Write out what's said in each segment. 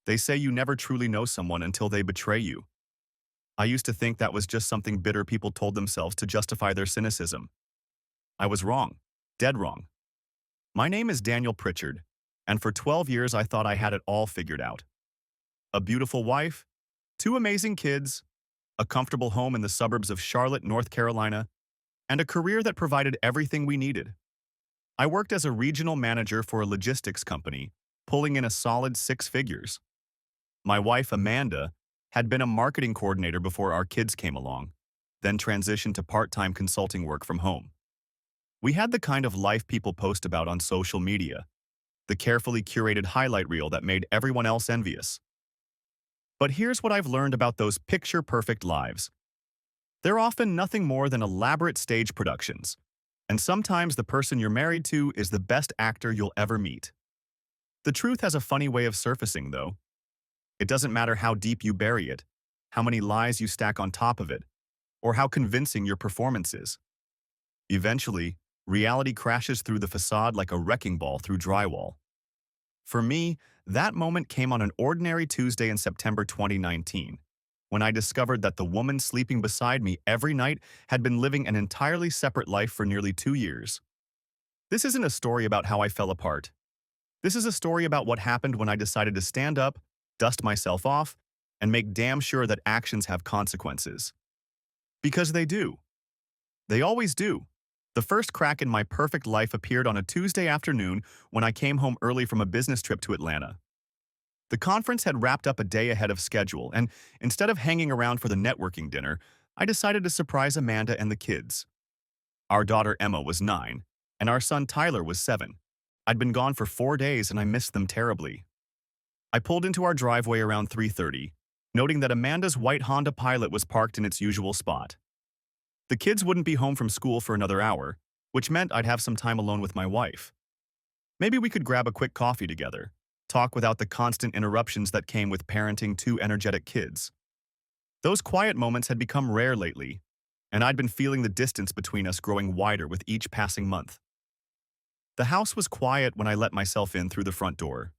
They say you never truly know someone until they betray you. I used to think that was just something bitter people told themselves to justify their cynicism. I was wrong. Dead wrong. My name is Daniel Pritchard, and for 12 years I thought I had it all figured out. A beautiful wife, two amazing kids, a comfortable home in the suburbs of Charlotte, North Carolina, and a career that provided everything we needed. I worked as a regional manager for a logistics company, pulling in a solid six figures. My wife, Amanda, had been a marketing coordinator before our kids came along, then transitioned to part-time consulting work from home. We had the kind of life people post about on social media, the carefully curated highlight reel that made everyone else envious. But here's what I've learned about those picture-perfect lives. They're often nothing more than elaborate stage productions, and sometimes the person you're married to is the best actor you'll ever meet. The truth has a funny way of surfacing, though. It doesn't matter how deep you bury it, how many lies you stack on top of it, or how convincing your performance is. Eventually, reality crashes through the facade like a wrecking ball through drywall. For me, that moment came on an ordinary Tuesday in September 2019, when I discovered that the woman sleeping beside me every night had been living an entirely separate life for nearly 2 years. This isn't a story about how I fell apart. This is a story about what happened when I decided to stand up, dust myself off, and make damn sure that actions have consequences. Because they do. They always do. The first crack in my perfect life appeared on a Tuesday afternoon when I came home early from a business trip to Atlanta. The conference had wrapped up a day ahead of schedule, and instead of hanging around for the networking dinner, I decided to surprise Amanda and the kids. Our daughter Emma was 9, and our son Tyler was 7. I'd been gone for 4 days and I missed them terribly. I pulled into our driveway around 3:30, noting that Amanda's white Honda Pilot was parked in its usual spot. The kids wouldn't be home from school for another hour, which meant I'd have some time alone with my wife. Maybe we could grab a quick coffee together, talk without the constant interruptions that came with parenting two energetic kids. Those quiet moments had become rare lately, and I'd been feeling the distance between us growing wider with each passing month. The house was quiet when I let myself in through the front door.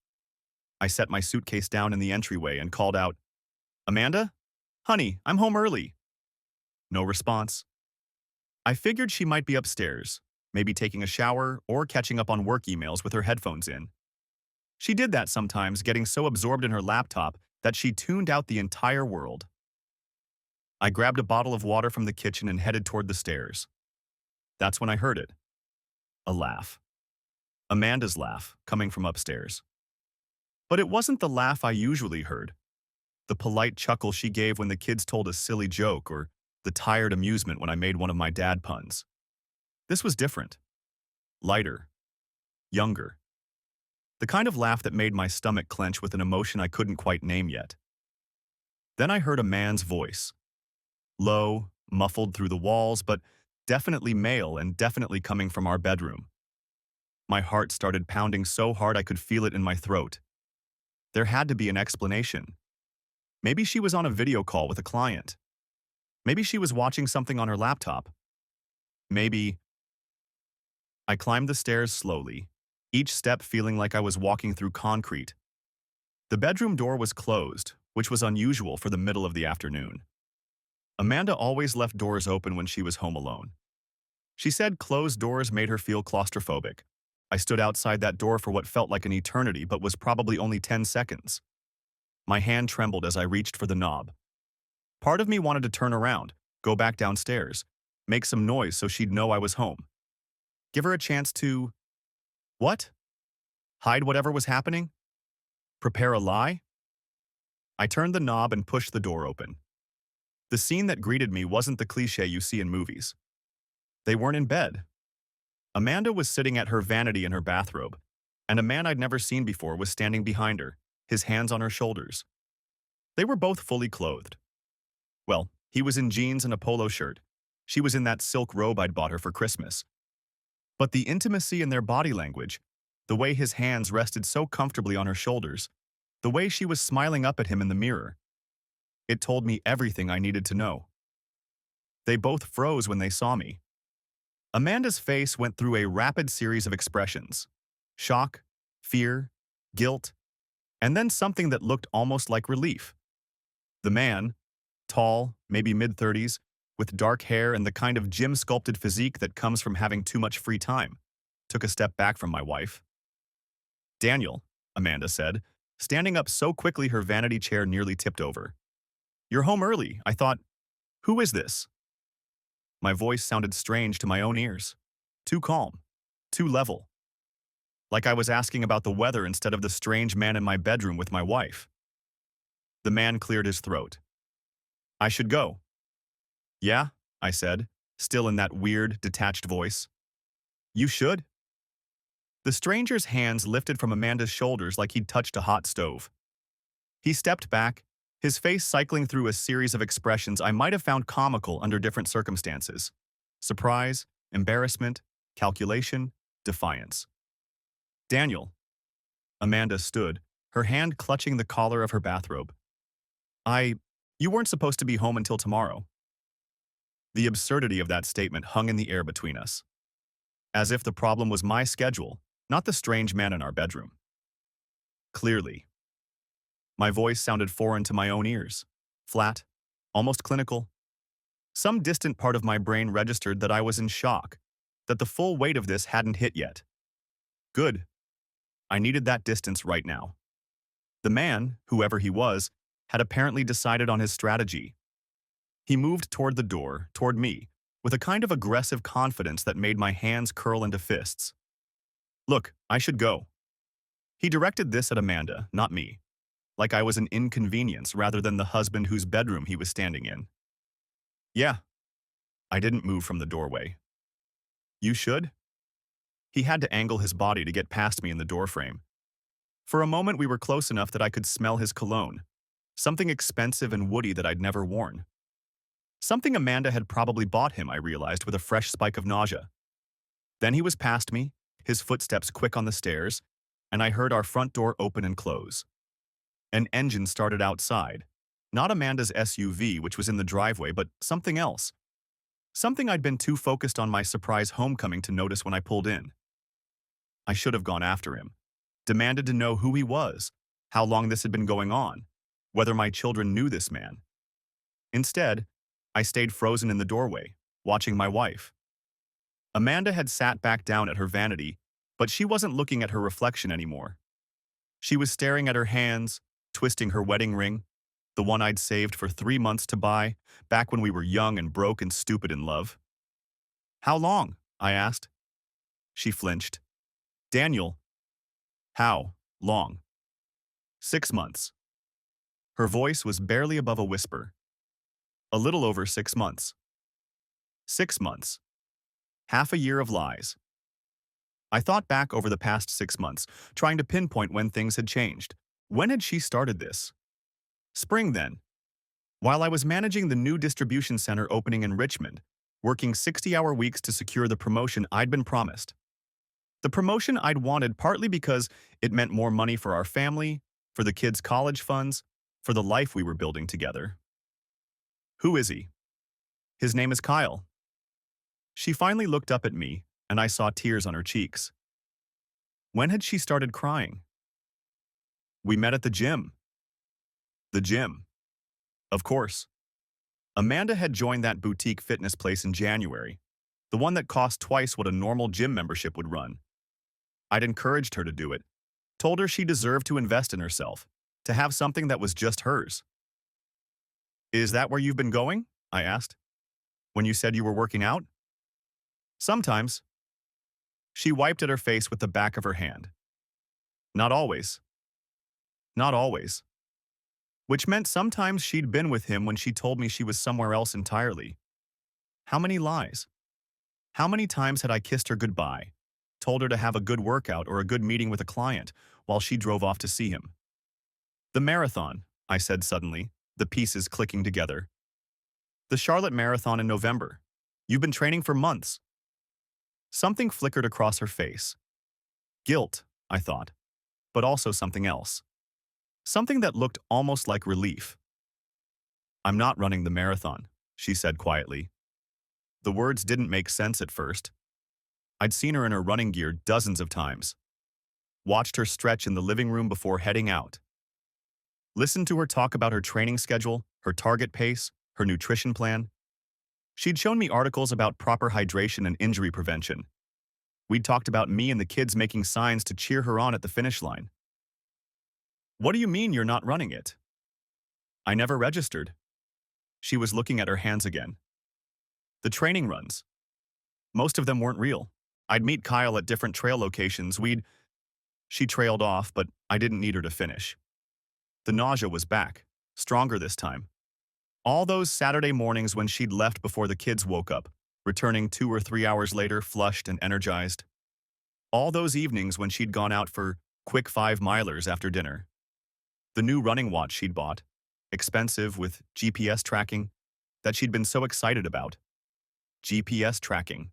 I set my suitcase down in the entryway and called out, "Amanda? Honey, I'm home early." No response. I figured she might be upstairs, maybe taking a shower or catching up on work emails with her headphones in. She did that sometimes, getting so absorbed in her laptop that she tuned out the entire world. I grabbed a bottle of water from the kitchen and headed toward the stairs. That's when I heard it. A laugh. Amanda's laugh, coming from upstairs. But it wasn't the laugh I usually heard. The polite chuckle she gave when the kids told a silly joke, or the tired amusement when I made one of my dad puns. This was different. Lighter. Younger. The kind of laugh that made my stomach clench with an emotion I couldn't quite name yet. Then I heard a man's voice. Low, muffled through the walls, but definitely male and definitely coming from our bedroom. My heart started pounding so hard I could feel it in my throat. There had to be an explanation. Maybe she was on a video call with a client. Maybe she was watching something on her laptop. Maybe... I climbed the stairs slowly, each step feeling like I was walking through concrete. The bedroom door was closed, which was unusual for the middle of the afternoon. Amanda always left doors open when she was home alone. She said closed doors made her feel claustrophobic. I stood outside that door for what felt like an eternity but was probably only 10 seconds. My hand trembled as I reached for the knob. Part of me wanted to turn around, go back downstairs, make some noise so she'd know I was home. Give her a chance to... What? Hide whatever was happening? Prepare a lie? I turned the knob and pushed the door open. The scene that greeted me wasn't the cliché you see in movies. They weren't in bed. Amanda was sitting at her vanity in her bathrobe, and a man I'd never seen before was standing behind her, his hands on her shoulders. They were both fully clothed. Well, he was in jeans and a polo shirt. She was in that silk robe I'd bought her for Christmas. But the intimacy in their body language, the way his hands rested so comfortably on her shoulders, the way she was smiling up at him in the mirror, it told me everything I needed to know. They both froze when they saw me. Amanda's face went through a rapid series of expressions: shock, fear, guilt, and then something that looked almost like relief. The man, tall, maybe mid-30s, with dark hair and the kind of gym-sculpted physique that comes from having too much free time, took a step back from my wife. "Daniel," Amanda said, standing up so quickly her vanity chair nearly tipped over. "You're home early," I thought. "Who is this?" My voice sounded strange to my own ears. Too calm. Too level. Like I was asking about the weather instead of the strange man in my bedroom with my wife. The man cleared his throat. "I should go." "Yeah," I said, still in that weird, detached voice. "You should?" The stranger's hands lifted from Amanda's shoulders like he'd touched a hot stove. He stepped back, his face cycling through a series of expressions I might have found comical under different circumstances. Surprise, embarrassment, calculation, defiance. "Daniel." Amanda stood, her hand clutching the collar of her bathrobe. You weren't supposed to be home until tomorrow." The absurdity of that statement hung in the air between us. As if the problem was my schedule, not the strange man in our bedroom. Clearly. My voice sounded foreign to my own ears. Flat, almost clinical. Some distant part of my brain registered that I was in shock, that the full weight of this hadn't hit yet. Good. I needed that distance right now. The man, whoever he was, had apparently decided on his strategy. He moved toward the door, toward me, with a kind of aggressive confidence that made my hands curl into fists. "Look, I should go." He directed this at Amanda, not me, like I was an inconvenience rather than the husband whose bedroom he was standing in. "Yeah." I didn't move from the doorway. "You should?" He had to angle his body to get past me in the doorframe. For a moment we were close enough that I could smell his cologne, something expensive and woody that I'd never worn. Something Amanda had probably bought him, I realized, with a fresh spike of nausea. Then he was past me, his footsteps quick on the stairs, and I heard our front door open and close. An engine started outside. Not Amanda's SUV, which was in the driveway, but something else. Something I'd been too focused on my surprise homecoming to notice when I pulled in. I should have gone after him, demanded to know who he was, how long this had been going on, whether my children knew this man. Instead, I stayed frozen in the doorway, watching my wife. Amanda had sat back down at her vanity, but she wasn't looking at her reflection anymore. She was staring at her hands, twisting her wedding ring, the one I'd saved for 3 months to buy, back when we were young and broke and stupid in love. "How long?" I asked. She flinched. "Daniel." "How long?" "6 months." Her voice was barely above a whisper. "A little over 6 months." 6 months. Half a year of lies. I thought back over the past 6 months, trying to pinpoint when things had changed. When had she started this? Spring, then. While I was managing the new distribution center opening in Richmond, working 60-hour weeks to secure the promotion I'd been promised. The promotion I'd wanted partly because it meant more money for our family, for the kids' college funds, for the life we were building together. "Who is he?" "His name is Kyle." She finally looked up at me, and I saw tears on her cheeks. When had she started crying? "We met at the gym." The gym. Of course. Amanda had joined that boutique fitness place in January, the one that cost twice what a normal gym membership would run. I'd encouraged her to do it, told her she deserved to invest in herself, to have something that was just hers. "Is that where you've been going?" I asked. "When you said you were working out?" "Sometimes." She wiped at her face with the back of her hand. "Not always." Not always. Which meant sometimes she'd been with him when she told me she was somewhere else entirely. How many lies? How many times had I kissed her goodbye, told her to have a good workout or a good meeting with a client, while she drove off to see him? "The marathon," I said suddenly, the pieces clicking together. "The Charlotte Marathon in November. You've been training for months." Something flickered across her face. Guilt, I thought, but also something else. Something that looked almost like relief. "I'm not running the marathon," she said quietly. The words didn't make sense at first. I'd seen her in her running gear dozens of times. Watched her stretch in the living room before heading out, Listened to her talk about her training schedule, her target pace, her nutrition plan. She'd shown me articles about proper hydration and injury prevention. We'd talked about me and the kids making signs to cheer her on at the finish line. What do you mean you're not running it? I never registered. She was looking at her hands again. The training runs. Most of them weren't real. I'd meet Kyle at different trail locations. She trailed off, but I didn't need her to finish. The nausea was back, stronger this time. All those Saturday mornings when she'd left before the kids woke up, returning 2 or 3 hours later flushed and energized. All those evenings when she'd gone out for quick 5-milers after dinner. The new running watch she'd bought, expensive with GPS tracking, that she'd been so excited about. GPS tracking.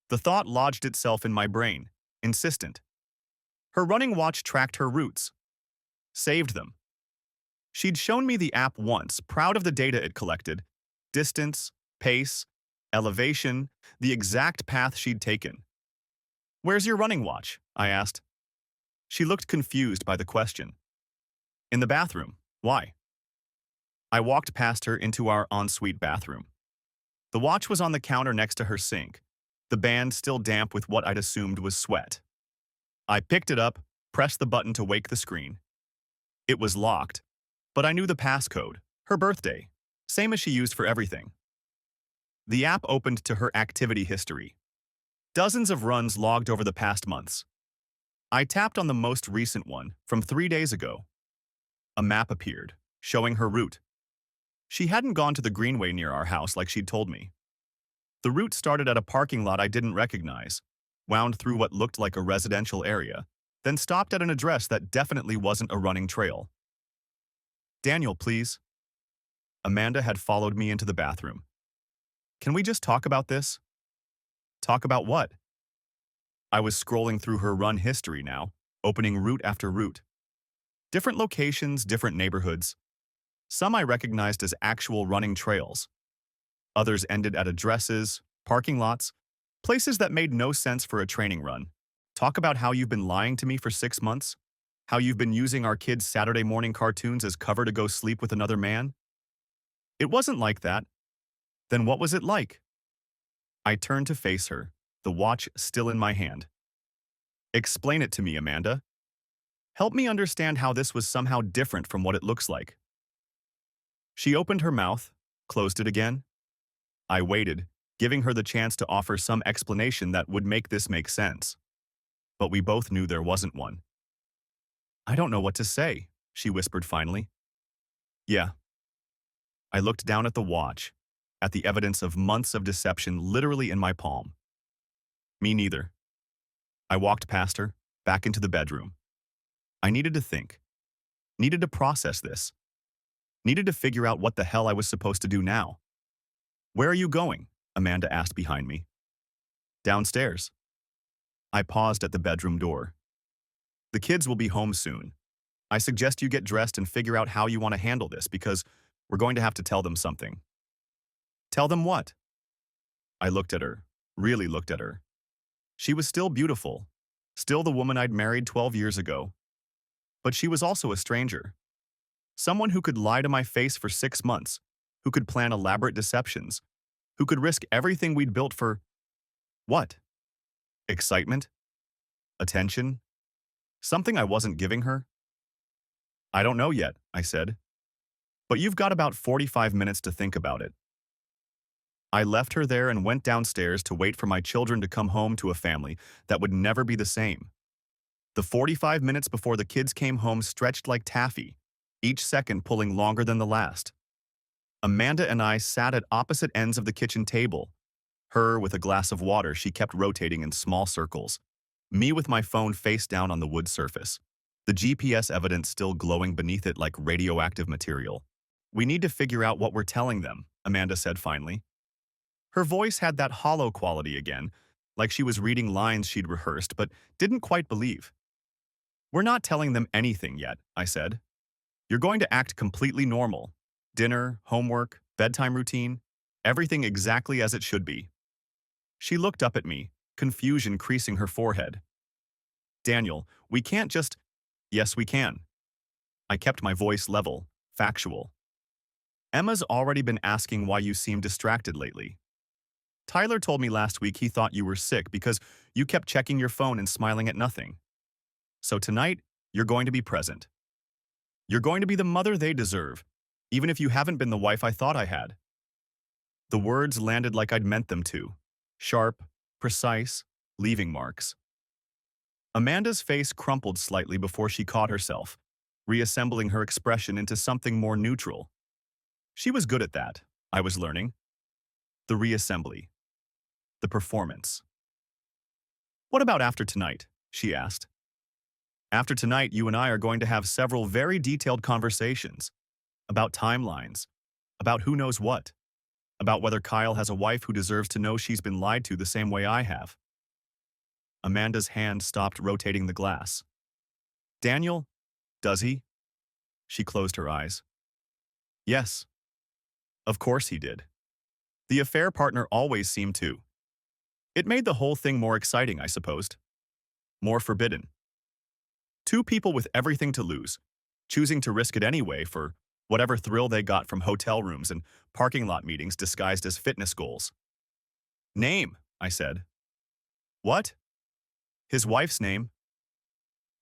The thought lodged itself in my brain, insistent. Her running watch tracked her routes. Saved them. She'd shown me the app once, proud of the data it collected. Distance, pace, elevation, the exact path she'd taken. "Where's your running watch?" I asked. She looked confused by the question. "In the bathroom. Why?" I walked past her into our ensuite bathroom. The watch was on the counter next to her sink, the band still damp with what I'd assumed was sweat. I picked it up, pressed the button to wake the screen. It was locked, but I knew the passcode, her birthday, same as she used for everything. The app opened to her activity history. Dozens of runs logged over the past months. I tapped on the most recent one, from 3 days ago. A map appeared, showing her route. She hadn't gone to the greenway near our house like she'd told me. The route started at a parking lot I didn't recognize, wound through what looked like a residential area, then stopped at an address that definitely wasn't a running trail. "Daniel, please." Amanda had followed me into the bathroom. "Can we just talk about this?" Talk about what? I was scrolling through her run history now, opening route after route. Different locations, different neighborhoods. Some I recognized as actual running trails. Others ended at addresses, parking lots, places that made no sense for a training run. Talk about how you've been lying to me for 6 months? How you've been using our kids' Saturday morning cartoons as cover to go sleep with another man? It wasn't like that. Then what was it like? I turned to face her, the watch still in my hand. Explain it to me, Amanda. Help me understand how this was somehow different from what it looks like. She opened her mouth, closed it again. I waited, giving her the chance to offer some explanation that would make this make sense. But we both knew there wasn't one. "I don't know what to say," she whispered finally. "Yeah." I looked down at the watch, at the evidence of months of deception literally in my palm. "Me neither." I walked past her, back into the bedroom. I needed to think. Needed to process this. Needed to figure out what the hell I was supposed to do now. "Where are you going?" Amanda asked behind me. "Downstairs." I paused at the bedroom door. "The kids will be home soon. I suggest you get dressed and figure out how you want to handle this because we're going to have to tell them something." "Tell them what?" I looked at her, really looked at her. She was still beautiful, still the woman I'd married 12 years ago. But she was also a stranger. Someone who could lie to my face for 6 months, who could plan elaborate deceptions, who could risk everything we'd built for… what? Excitement? Attention? Something I wasn't giving her? "I don't know yet," I said. "But you've got about 45 minutes to think about it." I left her there and went downstairs to wait for my children to come home to a family that would never be the same. The 45 minutes before the kids came home stretched like taffy, each second pulling longer than the last. Amanda and I sat at opposite ends of the kitchen table. Her with a glass of water she kept rotating in small circles. Me with my phone face down on the wood surface. The GPS evidence still glowing beneath it like radioactive material. "We need to figure out what we're telling them," Amanda said finally. Her voice had that hollow quality again, like she was reading lines she'd rehearsed but didn't quite believe. "We're not telling them anything yet," I said. "You're going to act completely normal. Dinner, homework, bedtime routine, everything exactly as it should be." She looked up at me, confusion creasing her forehead. "Daniel, we can't just…" "Yes, we can." I kept my voice level, factual. Emma's already been asking why you seem distracted lately. Tyler told me last week he thought you were sick because you kept checking your phone and smiling at nothing. So tonight, you're going to be present. You're going to be the mother they deserve, even if you haven't been the wife I thought I had. The words landed like I'd meant them to. Sharp, precise, leaving marks. Amanda's face crumpled slightly before she caught herself, reassembling her expression into something more neutral. She was good at that, I was learning. The reassembly. The performance. What about after tonight? She asked. After tonight, you and I are going to have several very detailed conversations about timelines, about who knows what, about whether Kyle has a wife who deserves to know she's been lied to the same way I have. Amanda's hand stopped rotating the glass. Daniel, does he? She closed her eyes. Yes. Of course he did. The affair partner always seemed to. It made the whole thing more exciting, I supposed. More forbidden. Two people with everything to lose, choosing to risk it anyway for whatever thrill they got from hotel rooms and parking lot meetings disguised as fitness goals. Name, I said. What? His wife's name?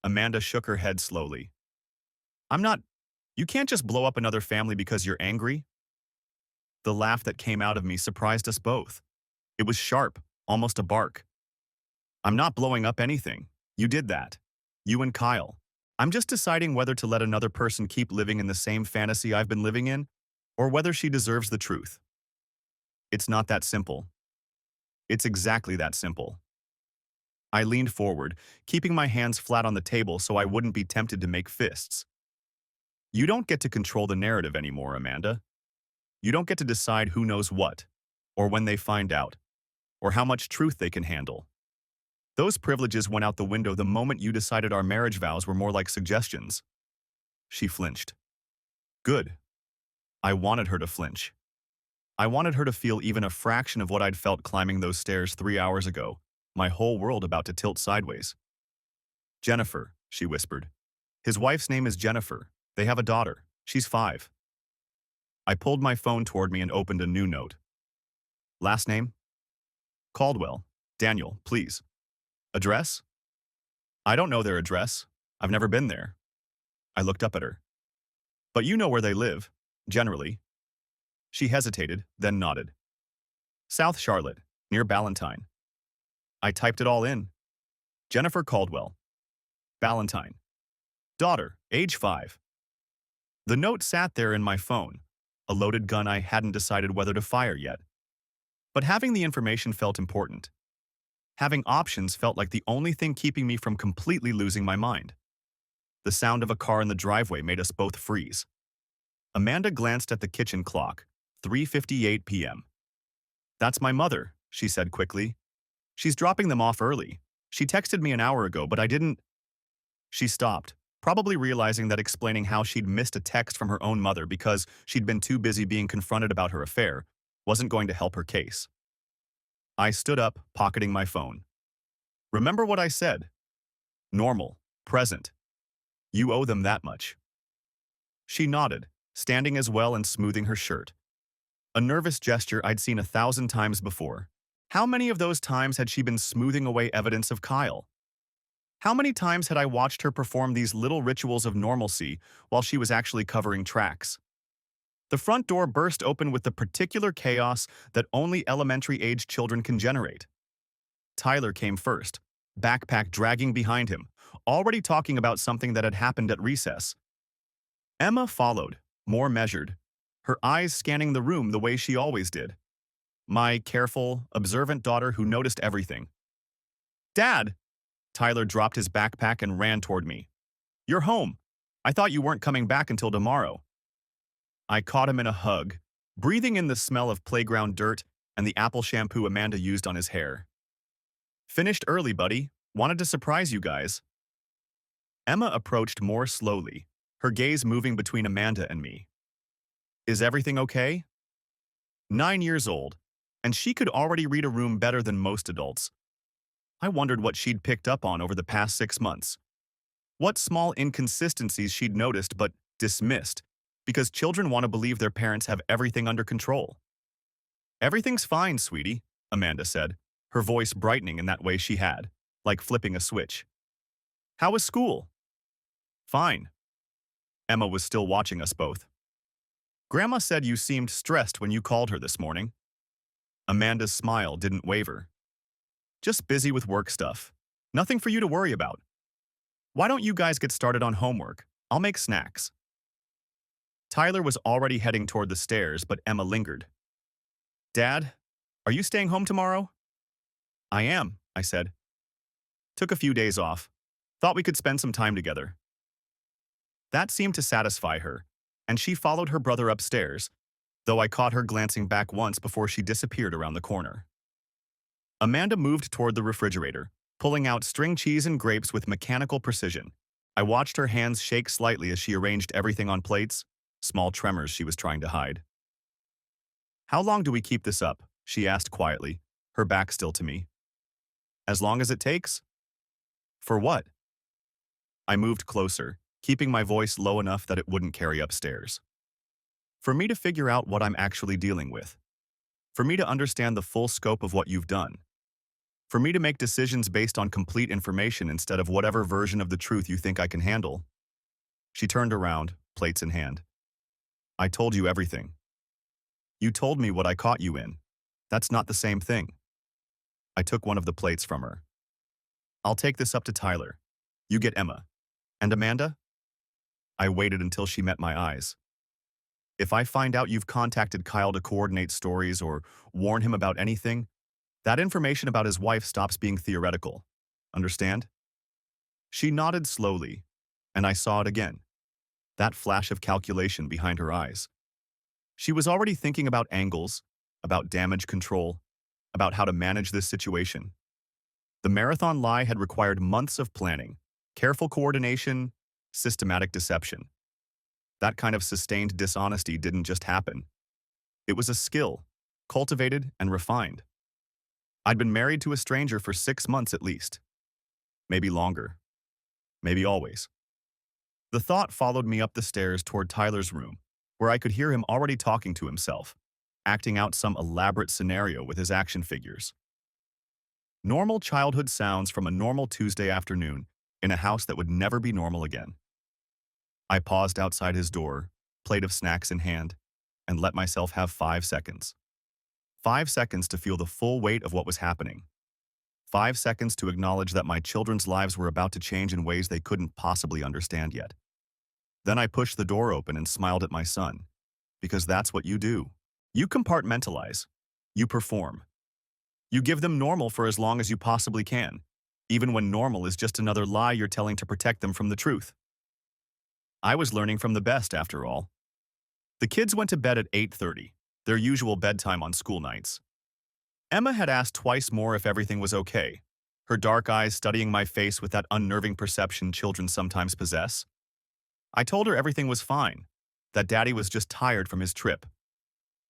Amanda shook her head slowly. You can't just blow up another family because you're angry. The laugh that came out of me surprised us both. It was sharp, almost a bark. I'm not blowing up anything. You did that. You and Kyle. I'm just deciding whether to let another person keep living in the same fantasy I've been living in, or whether she deserves the truth. It's not that simple. It's exactly that simple. I leaned forward, keeping my hands flat on the table so I wouldn't be tempted to make fists. You don't get to control the narrative anymore, Amanda. You don't get to decide who knows what, or when they find out, or how much truth they can handle. Those privileges went out the window the moment you decided our marriage vows were more like suggestions. She flinched. Good. I wanted her to flinch. I wanted her to feel even a fraction of what I'd felt climbing those stairs 3 hours ago, my whole world about to tilt sideways. Jennifer, she whispered. His wife's name is Jennifer. They have a daughter. She's 5. I pulled my phone toward me and opened a new note. Last name? Caldwell. Daniel, please. Address? I don't know their address. I've never been there. I looked up at her. But you know where they live, generally. She hesitated, then nodded. South Charlotte, near Ballantyne. I typed it all in. Jennifer Caldwell. Ballantyne. Daughter, age 5. The note sat there in my phone, a loaded gun I hadn't decided whether to fire yet. But having the information felt important. Having options felt like the only thing keeping me from completely losing my mind. The sound of a car in the driveway made us both freeze. Amanda glanced at the kitchen clock, 3:58 p.m. That's my mother, she said quickly. She's dropping them off early. She texted me an hour ago, but I didn't. She stopped, probably realizing that explaining how she'd missed a text from her own mother because she'd been too busy being confronted about her affair wasn't going to help her case. I stood up, pocketing my phone. Remember what I said? Normal, present. You owe them that much. She nodded, standing as well and smoothing her shirt. A nervous gesture I'd seen 1,000 times before. How many of those times had she been smoothing away evidence of Kyle? How many times had I watched her perform these little rituals of normalcy while she was actually covering tracks? The front door burst open with the particular chaos that only elementary-aged children can generate. Tyler came first, backpack dragging behind him, already talking about something that had happened at recess. Emma followed, more measured, her eyes scanning the room the way she always did. My careful, observant daughter who noticed everything. Dad! Tyler dropped his backpack and ran toward me. You're home. I thought you weren't coming back until tomorrow. I caught him in a hug, breathing in the smell of playground dirt and the apple shampoo Amanda used on his hair. Finished early, buddy. Wanted to surprise you guys. Emma approached more slowly, her gaze moving between Amanda and me. Is everything okay? 9 years old, and she could already read a room better than most adults. I wondered what she'd picked up on over the past 6 months. What small inconsistencies she'd noticed but dismissed, because children want to believe their parents have everything under control. "Everything's fine, sweetie," Amanda said, her voice brightening in that way she had, like flipping a switch. "How was school?" "Fine." Emma was still watching us both. "Grandma said you seemed stressed when you called her this morning." Amanda's smile didn't waver. "Just busy with work stuff. Nothing for you to worry about. Why don't you guys get started on homework? I'll make snacks." Tyler was already heading toward the stairs, but Emma lingered. "Dad, are you staying home tomorrow?" "I am," I said. "Took a few days off. Thought we could spend some time together." That seemed to satisfy her, and she followed her brother upstairs, though I caught her glancing back once before she disappeared around the corner. Amanda moved toward the refrigerator, pulling out string cheese and grapes with mechanical precision. I watched her hands shake slightly as she arranged everything on plates, small tremors she was trying to hide. "How long do we keep this up?" she asked quietly, her back still to me. "As long as it takes." "For what?" I moved closer, keeping my voice low enough that it wouldn't carry upstairs. "For me to figure out what I'm actually dealing with. For me to understand the full scope of what you've done. For me to make decisions based on complete information instead of whatever version of the truth you think I can handle." She turned around, plates in hand. "I told you everything." "You told me what I caught you in. That's not the same thing." I took one of the plates from her. "I'll take this up to Tyler. You get Emma. And Amanda?" I waited until she met my eyes. "If I find out you've contacted Kyle to coordinate stories or warn him about anything, that information about his wife stops being theoretical. Understand?" She nodded slowly, and I saw it again. That flash of calculation behind her eyes. She was already thinking about angles, about damage control, about how to manage this situation. The marathon lie had required months of planning, careful coordination, systematic deception. That kind of sustained dishonesty didn't just happen. It was a skill, cultivated and refined. I'd been married to a stranger for 6 months at least. Maybe longer. Maybe always. The thought followed me up the stairs toward Tyler's room, where I could hear him already talking to himself, acting out some elaborate scenario with his action figures. Normal childhood sounds from a normal Tuesday afternoon in a house that would never be normal again. I paused outside his door, plate of snacks in hand, and let myself have 5 seconds. 5 seconds to feel the full weight of what was happening. 5 seconds to acknowledge that my children's lives were about to change in ways they couldn't possibly understand yet. Then I pushed the door open and smiled at my son, because that's what you do. You compartmentalize. You perform. You give them normal for as long as you possibly can, even when normal is just another lie you're telling to protect them from the truth. I was learning from the best, after all. The kids went to bed at 8:30, their usual bedtime on school nights. Emma had asked twice more if everything was okay, her dark eyes studying my face with that unnerving perception children sometimes possess. I told her everything was fine, that Daddy was just tired from his trip.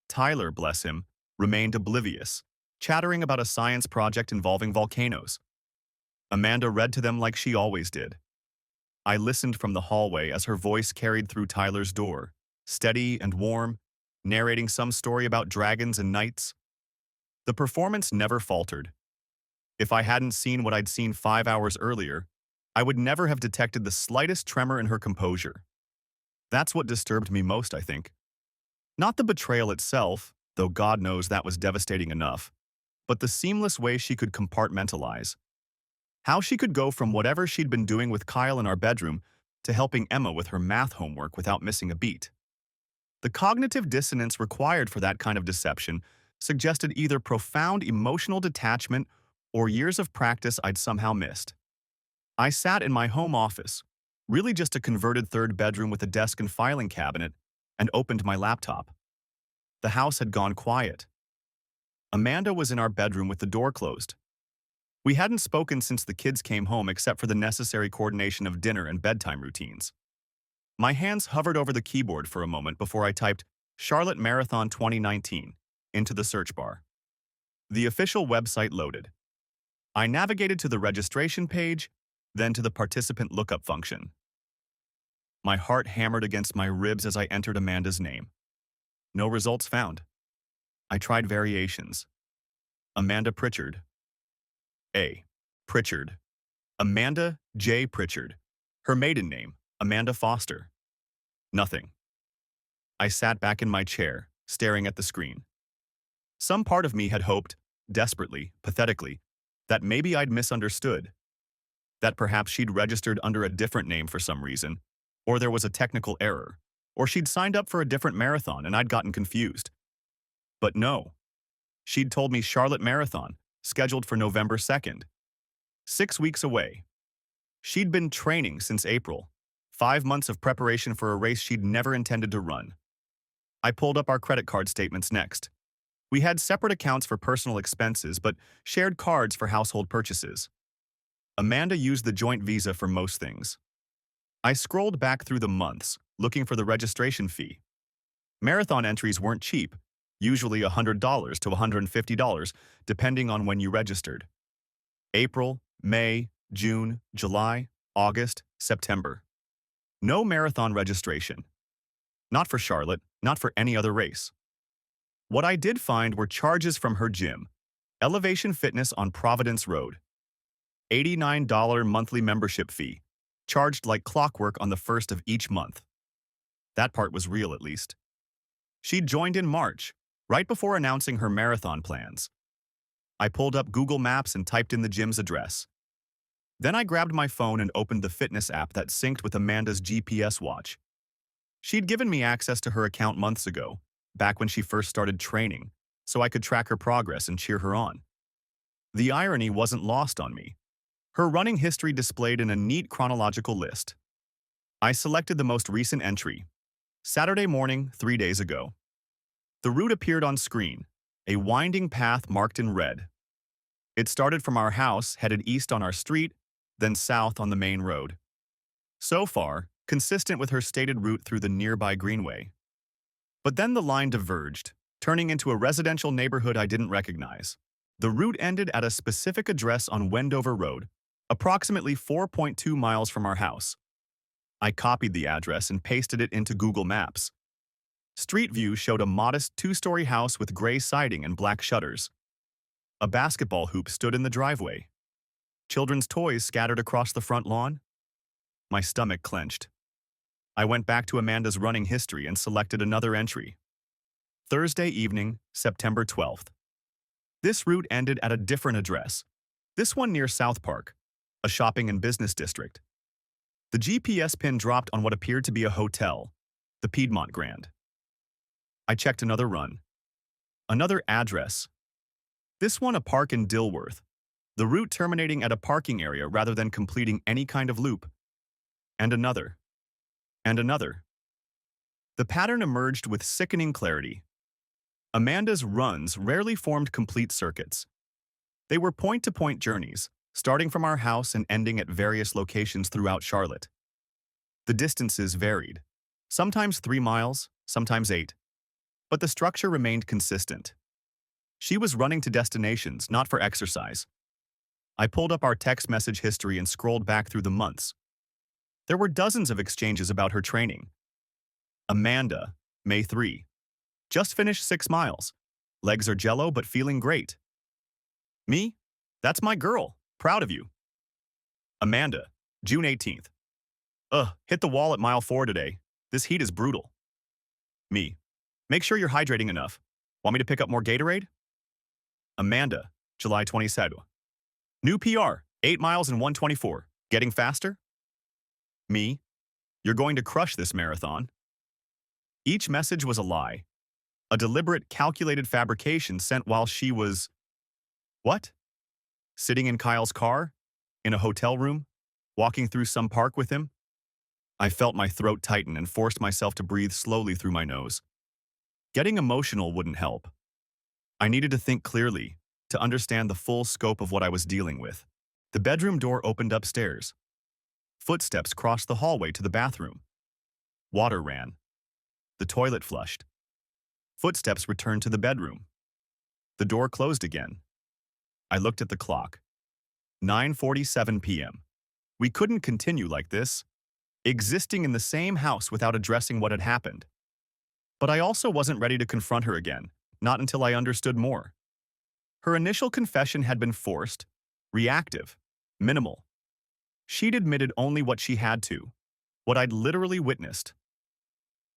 Tyler, bless him, remained oblivious, chattering about a science project involving volcanoes. Amanda read to them like she always did. I listened from the hallway as her voice carried through Tyler's door, steady and warm, narrating some story about dragons and knights. The performance never faltered. If I hadn't seen what I'd seen 5 hours earlier, I would never have detected the slightest tremor in her composure. That's what disturbed me most, I think. Not the betrayal itself, though God knows that was devastating enough, but the seamless way she could compartmentalize. How she could go from whatever she'd been doing with Kyle in our bedroom to helping Emma with her math homework without missing a beat. The cognitive dissonance required for that kind of deception suggested either profound emotional detachment or years of practice I'd somehow missed. I sat in my home office, really just a converted third bedroom with a desk and filing cabinet, and opened my laptop. The house had gone quiet. Amanda was in our bedroom with the door closed. We hadn't spoken since the kids came home except for the necessary coordination of dinner and bedtime routines. My hands hovered over the keyboard for a moment before I typed Charlotte Marathon 2019 into the search bar. The official website loaded. I navigated to the registration page, then to the participant lookup function. My heart hammered against my ribs as I entered Amanda's name. No results found. I tried variations. Amanda Pritchard. A. Pritchard. Amanda J. Pritchard. Her maiden name, Amanda Foster. Nothing. I sat back in my chair, staring at the screen. Some part of me had hoped, desperately, pathetically, that maybe I'd misunderstood. That perhaps she'd registered under a different name for some reason, or there was a technical error, or she'd signed up for a different marathon and I'd gotten confused. But no. She'd told me Charlotte Marathon, scheduled for November 2nd. 6 weeks away. She'd been training since April. 5 months of preparation for a race she'd never intended to run. I pulled up our credit card statements next. We had separate accounts for personal expenses, but shared cards for household purchases. Amanda used the joint Visa for most things. I scrolled back through the months, looking for the registration fee. Marathon entries weren't cheap, usually $100 to $150, depending on when you registered. April, May, June, July, August, September. No marathon registration. Not for Charlotte, not for any other race. What I did find were charges from her gym, Elevation Fitness on Providence Road. $89 monthly membership fee, charged like clockwork on the first of each month. That part was real, at least. She joined in March, right before announcing her marathon plans. I pulled up Google Maps and typed in the gym's address. Then I grabbed my phone and opened the fitness app that synced with Amanda's GPS watch. She'd given me access to her account months ago, back when she first started training, so I could track her progress and cheer her on. The irony wasn't lost on me. Her running history displayed in a neat chronological list. I selected the most recent entry, Saturday morning, 3 days ago. The route appeared on screen, a winding path marked in red. It started from our house, headed east on our street, then south on the main road. So far, consistent with her stated route through the nearby greenway. But then the line diverged, turning into a residential neighborhood I didn't recognize. The route ended at a specific address on Wendover Road, approximately 4.2 miles from our house. I copied the address and pasted it into Google Maps. Street view showed a modest 2-story house with gray siding and black shutters. A basketball hoop stood in the driveway. Children's toys scattered across the front lawn. My stomach clenched. I went back to Amanda's running history and selected another entry. Thursday evening, September 12th. This route ended at a different address, this one near South Park, a shopping and business district. The GPS pin dropped on what appeared to be a hotel, the Piedmont Grand. I checked another run. Another address. This one a park in Dilworth, the route terminating at a parking area rather than completing any kind of loop. And another. And another. The pattern emerged with sickening clarity. Amanda's runs rarely formed complete circuits. They were point-to-point journeys, starting from our house and ending at various locations throughout Charlotte. The distances varied, sometimes 3 miles, sometimes 8. But the structure remained consistent. She was running to destinations, not for exercise. I pulled up our text message history and scrolled back through the months. There were dozens of exchanges about her training. Amanda, May 3. Just finished 6 miles. Legs are jello but feeling great. Me? That's my girl. Proud of you. Amanda, June 18th. Hit the wall at mile 4 today. This heat is brutal. Me. Make sure you're hydrating enough. Want me to pick up more Gatorade? Amanda, July 22nd. New PR, 8 miles in 1:24. Getting faster? Me. You're going to crush this marathon. Each message was a lie. A deliberate, calculated fabrication sent while she was... What? Sitting in Kyle's car? In a hotel room? Walking through some park with him? I felt my throat tighten and forced myself to breathe slowly through my nose. Getting emotional wouldn't help. I needed to think clearly, to understand the full scope of what I was dealing with. The bedroom door opened upstairs. Footsteps crossed the hallway to the bathroom. Water ran. The toilet flushed. Footsteps returned to the bedroom. The door closed again. I looked at the clock. 9:47 p.m. We couldn't continue like this, existing in the same house without addressing what had happened. But I also wasn't ready to confront her again, not until I understood more. Her initial confession had been forced, reactive, minimal. She'd admitted only what she had to, what I'd literally witnessed.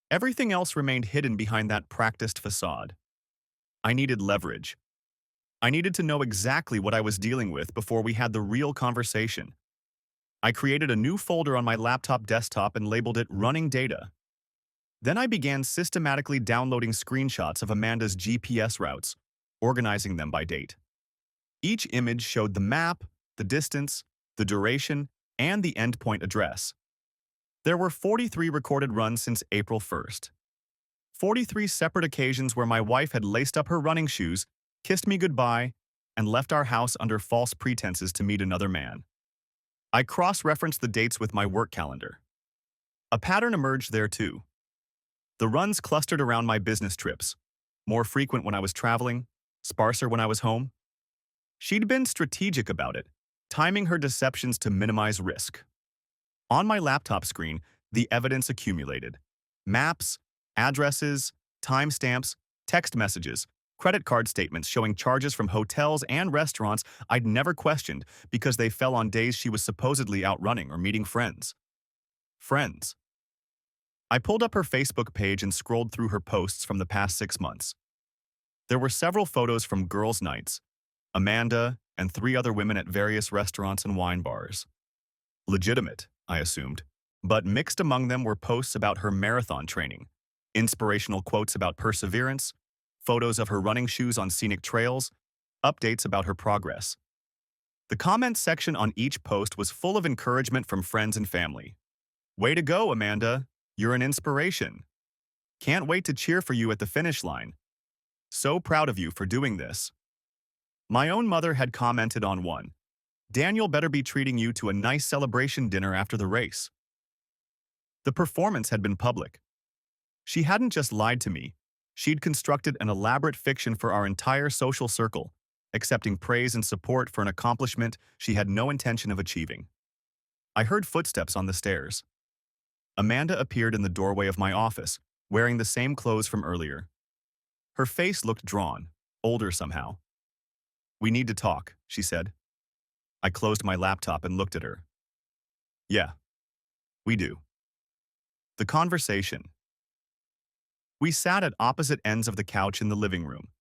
Everything else remained hidden behind that practiced facade. I needed leverage. I needed to know exactly what I was dealing with before we had the real conversation. I created a new folder on my laptop desktop and labeled it Running Data. Then I began systematically downloading screenshots of Amanda's GPS routes, organizing them by date. Each image showed the map, the distance, the duration, and the endpoint address. There were 43 recorded runs since April 1st. 43 separate occasions where my wife had laced up her running shoes, kissed me goodbye, and left our house under false pretenses to meet another man. I cross-referenced the dates with my work calendar. A pattern emerged there too. The runs clustered around my business trips, more frequent when I was traveling, sparser when I was home. She'd been strategic about it, timing her deceptions to minimize risk. On my laptop screen, the evidence accumulated. Maps, addresses, timestamps, text messages, credit card statements showing charges from hotels and restaurants I'd never questioned because they fell on days she was supposedly out running or meeting friends. Friends. I pulled up her Facebook page and scrolled through her posts from the past 6 months. There were several photos from girls' nights, Amanda and 3 other women at various restaurants and wine bars. Legitimate, I assumed, but mixed among them were posts about her marathon training, inspirational quotes about perseverance, photos of her running shoes on scenic trails, updates about her progress. The comments section on each post was full of encouragement from friends and family. "Way to go, Amanda. You're an inspiration. Can't wait to cheer for you at the finish line. So proud of you for doing this." My own mother had commented on one. "Daniel better be treating you to a nice celebration dinner after the race." The performance had been public. She hadn't just lied to me. She'd constructed an elaborate fiction for our entire social circle, accepting praise and support for an accomplishment she had no intention of achieving. I heard footsteps on the stairs. Amanda appeared in the doorway of my office, wearing the same clothes from earlier. Her face looked drawn, older somehow. "We need to talk," she said. I closed my laptop and looked at her. "Yeah, we do." The conversation. We sat at opposite ends of the couch in the living room,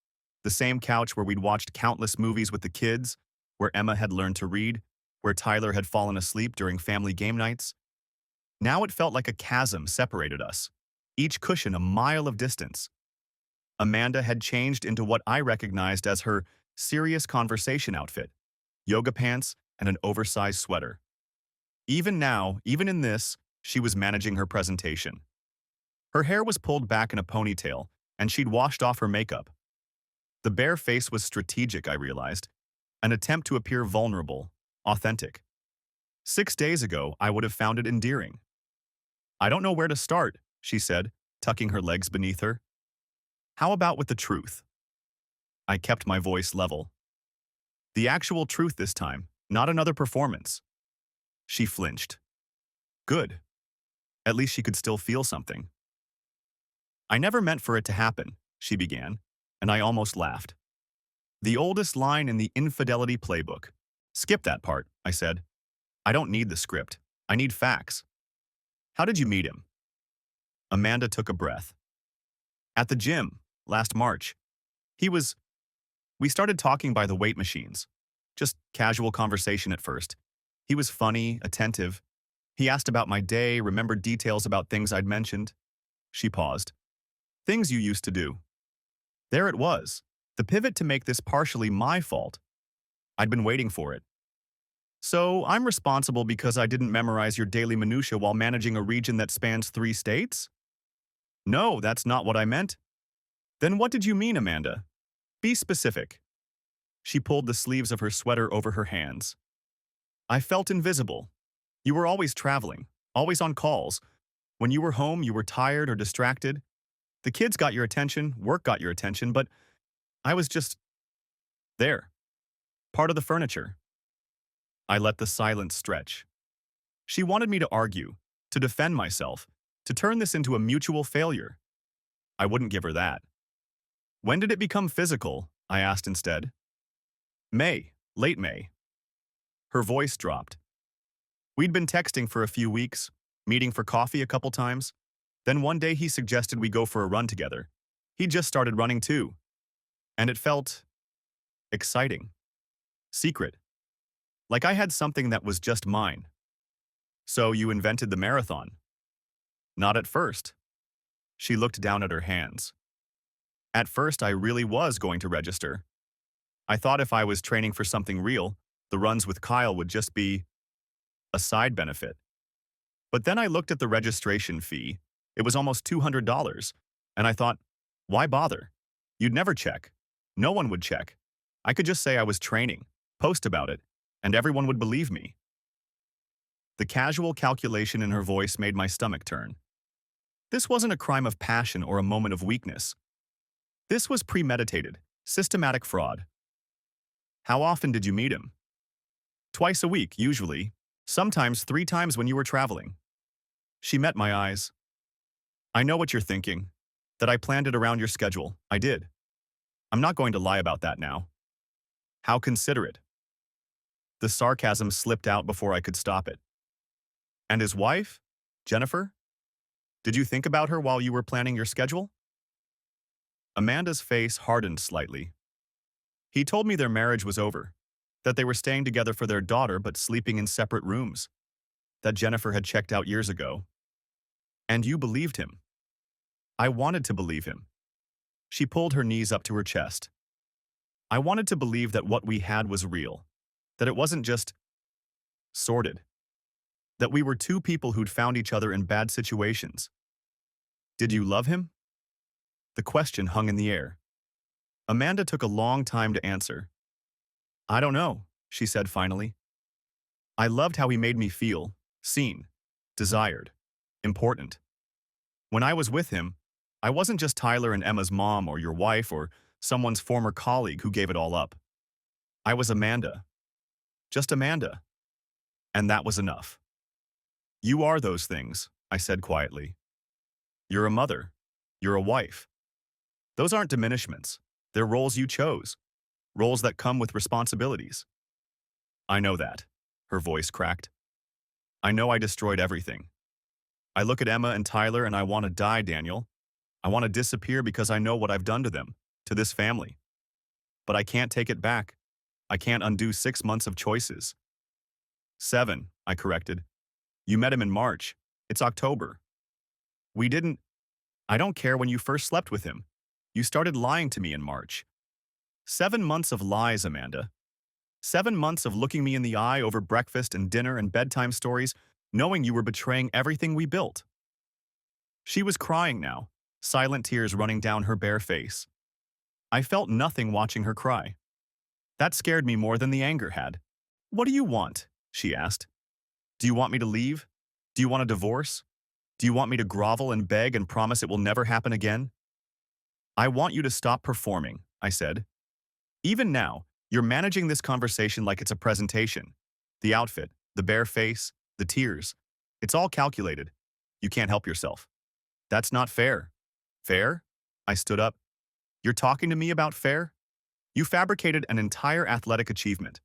the same couch where we'd watched countless movies with the kids, where Emma had learned to read, where Tyler had fallen asleep during family game nights. Now it felt like a chasm separated us, each cushion a mile of distance. Amanda had changed into what I recognized as her serious conversation outfit, yoga pants and an oversized sweater. Even now, even in this, she was managing her presentation. Her hair was pulled back in a ponytail, and she'd washed off her makeup. The bare face was strategic, I realized, an attempt to appear vulnerable, authentic. 6 days ago, I would have found it endearing. "I don't know where to start," she said, tucking her legs beneath her. "How about with the truth?" I kept my voice level. "The actual truth this time, not another performance." She flinched. Good. At least she could still feel something. "I never meant for it to happen," she began, and I almost laughed. "The oldest line in the infidelity playbook. Skip that part," I said. "I don't need the script. I need facts. How did you meet him?" Amanda took a breath. "At the gym, last March. We started talking by the weight machines. Just casual conversation at first. He was funny, attentive. He asked about my day, remembered details about things I'd mentioned." She paused. "Things you used to do." There it was, the pivot to make this partially my fault. I'd been waiting for it. "So I'm responsible because I didn't memorize your daily minutia while managing a region that spans 3 states?" "No, that's not what I meant." "Then what did you mean, Amanda? Be specific." She pulled the sleeves of her sweater over her hands. "I felt invisible. You were always traveling, always on calls. When you were home, you were tired or distracted. The kids got your attention, work got your attention, but I was just there, part of the furniture." I let the silence stretch. She wanted me to argue, to defend myself, to turn this into a mutual failure. I wouldn't give her that. When did it become physical? I asked instead. May, late May. Her voice dropped. We'd been texting for a few weeks, meeting for coffee a couple times. Then one day he suggested we go for a run together. He just started running too. And it felt exciting, secret, like I had something that was just mine. So you invented the marathon? Not at first. She looked down at her hands. At first, I really was going to register. I thought if I was training for something real, the runs with Kyle would just be a side benefit. But then I looked at the registration fee. It was almost $200, and I thought, why bother? You'd never check. No one would check. I could just say I was training, post about it, and everyone would believe me. The casual calculation in her voice made my stomach turn. This wasn't a crime of passion or a moment of weakness. This was premeditated, systematic fraud. How often did you meet him? Twice a week, usually. Sometimes 3 times when you were traveling. She met my eyes. I know what you're thinking. That I planned it around your schedule. I did. I'm not going to lie about that now. How considerate. The sarcasm slipped out before I could stop it. And his wife? Jennifer? Did you think about her while you were planning your schedule? Amanda's face hardened slightly. He told me their marriage was over, that they were staying together for their daughter but sleeping in separate rooms, that Jennifer had checked out years ago. And you believed him. I wanted to believe him. She pulled her knees up to her chest. I wanted to believe that what we had was real, that it wasn't just sordid, that we were 2 people who'd found each other in bad situations. Did you love him? The question hung in the air. Amanda took a long time to answer. I don't know, she said finally. I loved how he made me feel, seen, desired, important. When I was with him, I wasn't just Tyler and Emma's mom or your wife or someone's former colleague who gave it all up. I was Amanda. Just Amanda. And that was enough. You are those things, I said quietly. You're a mother. You're a wife. Those aren't diminishments. They're roles you chose. Roles that come with responsibilities. I know that. Her voice cracked. I know I destroyed everything. I look at Emma and Tyler and I want to die, Daniel. I want to disappear because I know what I've done to them, to this family. But I can't take it back. I can't undo 6 months of choices. 7, I corrected. You met him in March. It's October. I don't care when you first slept with him. You started lying to me in March. 7 months of lies, Amanda. 7 months of looking me in the eye over breakfast and dinner and bedtime stories, knowing you were betraying everything we built. She was crying now, silent tears running down her bare face. I felt nothing watching her cry. That scared me more than the anger had. What do you want? She asked. Do you want me to leave? Do you want a divorce? Do you want me to grovel and beg and promise it will never happen again? I want you to stop performing, I said. Even now, you're managing this conversation like it's a presentation. The outfit, the bare face, the tears. It's all calculated. You can't help yourself. That's not fair. Fair? I stood up. You're talking to me about fair? You fabricated an entire athletic achievement.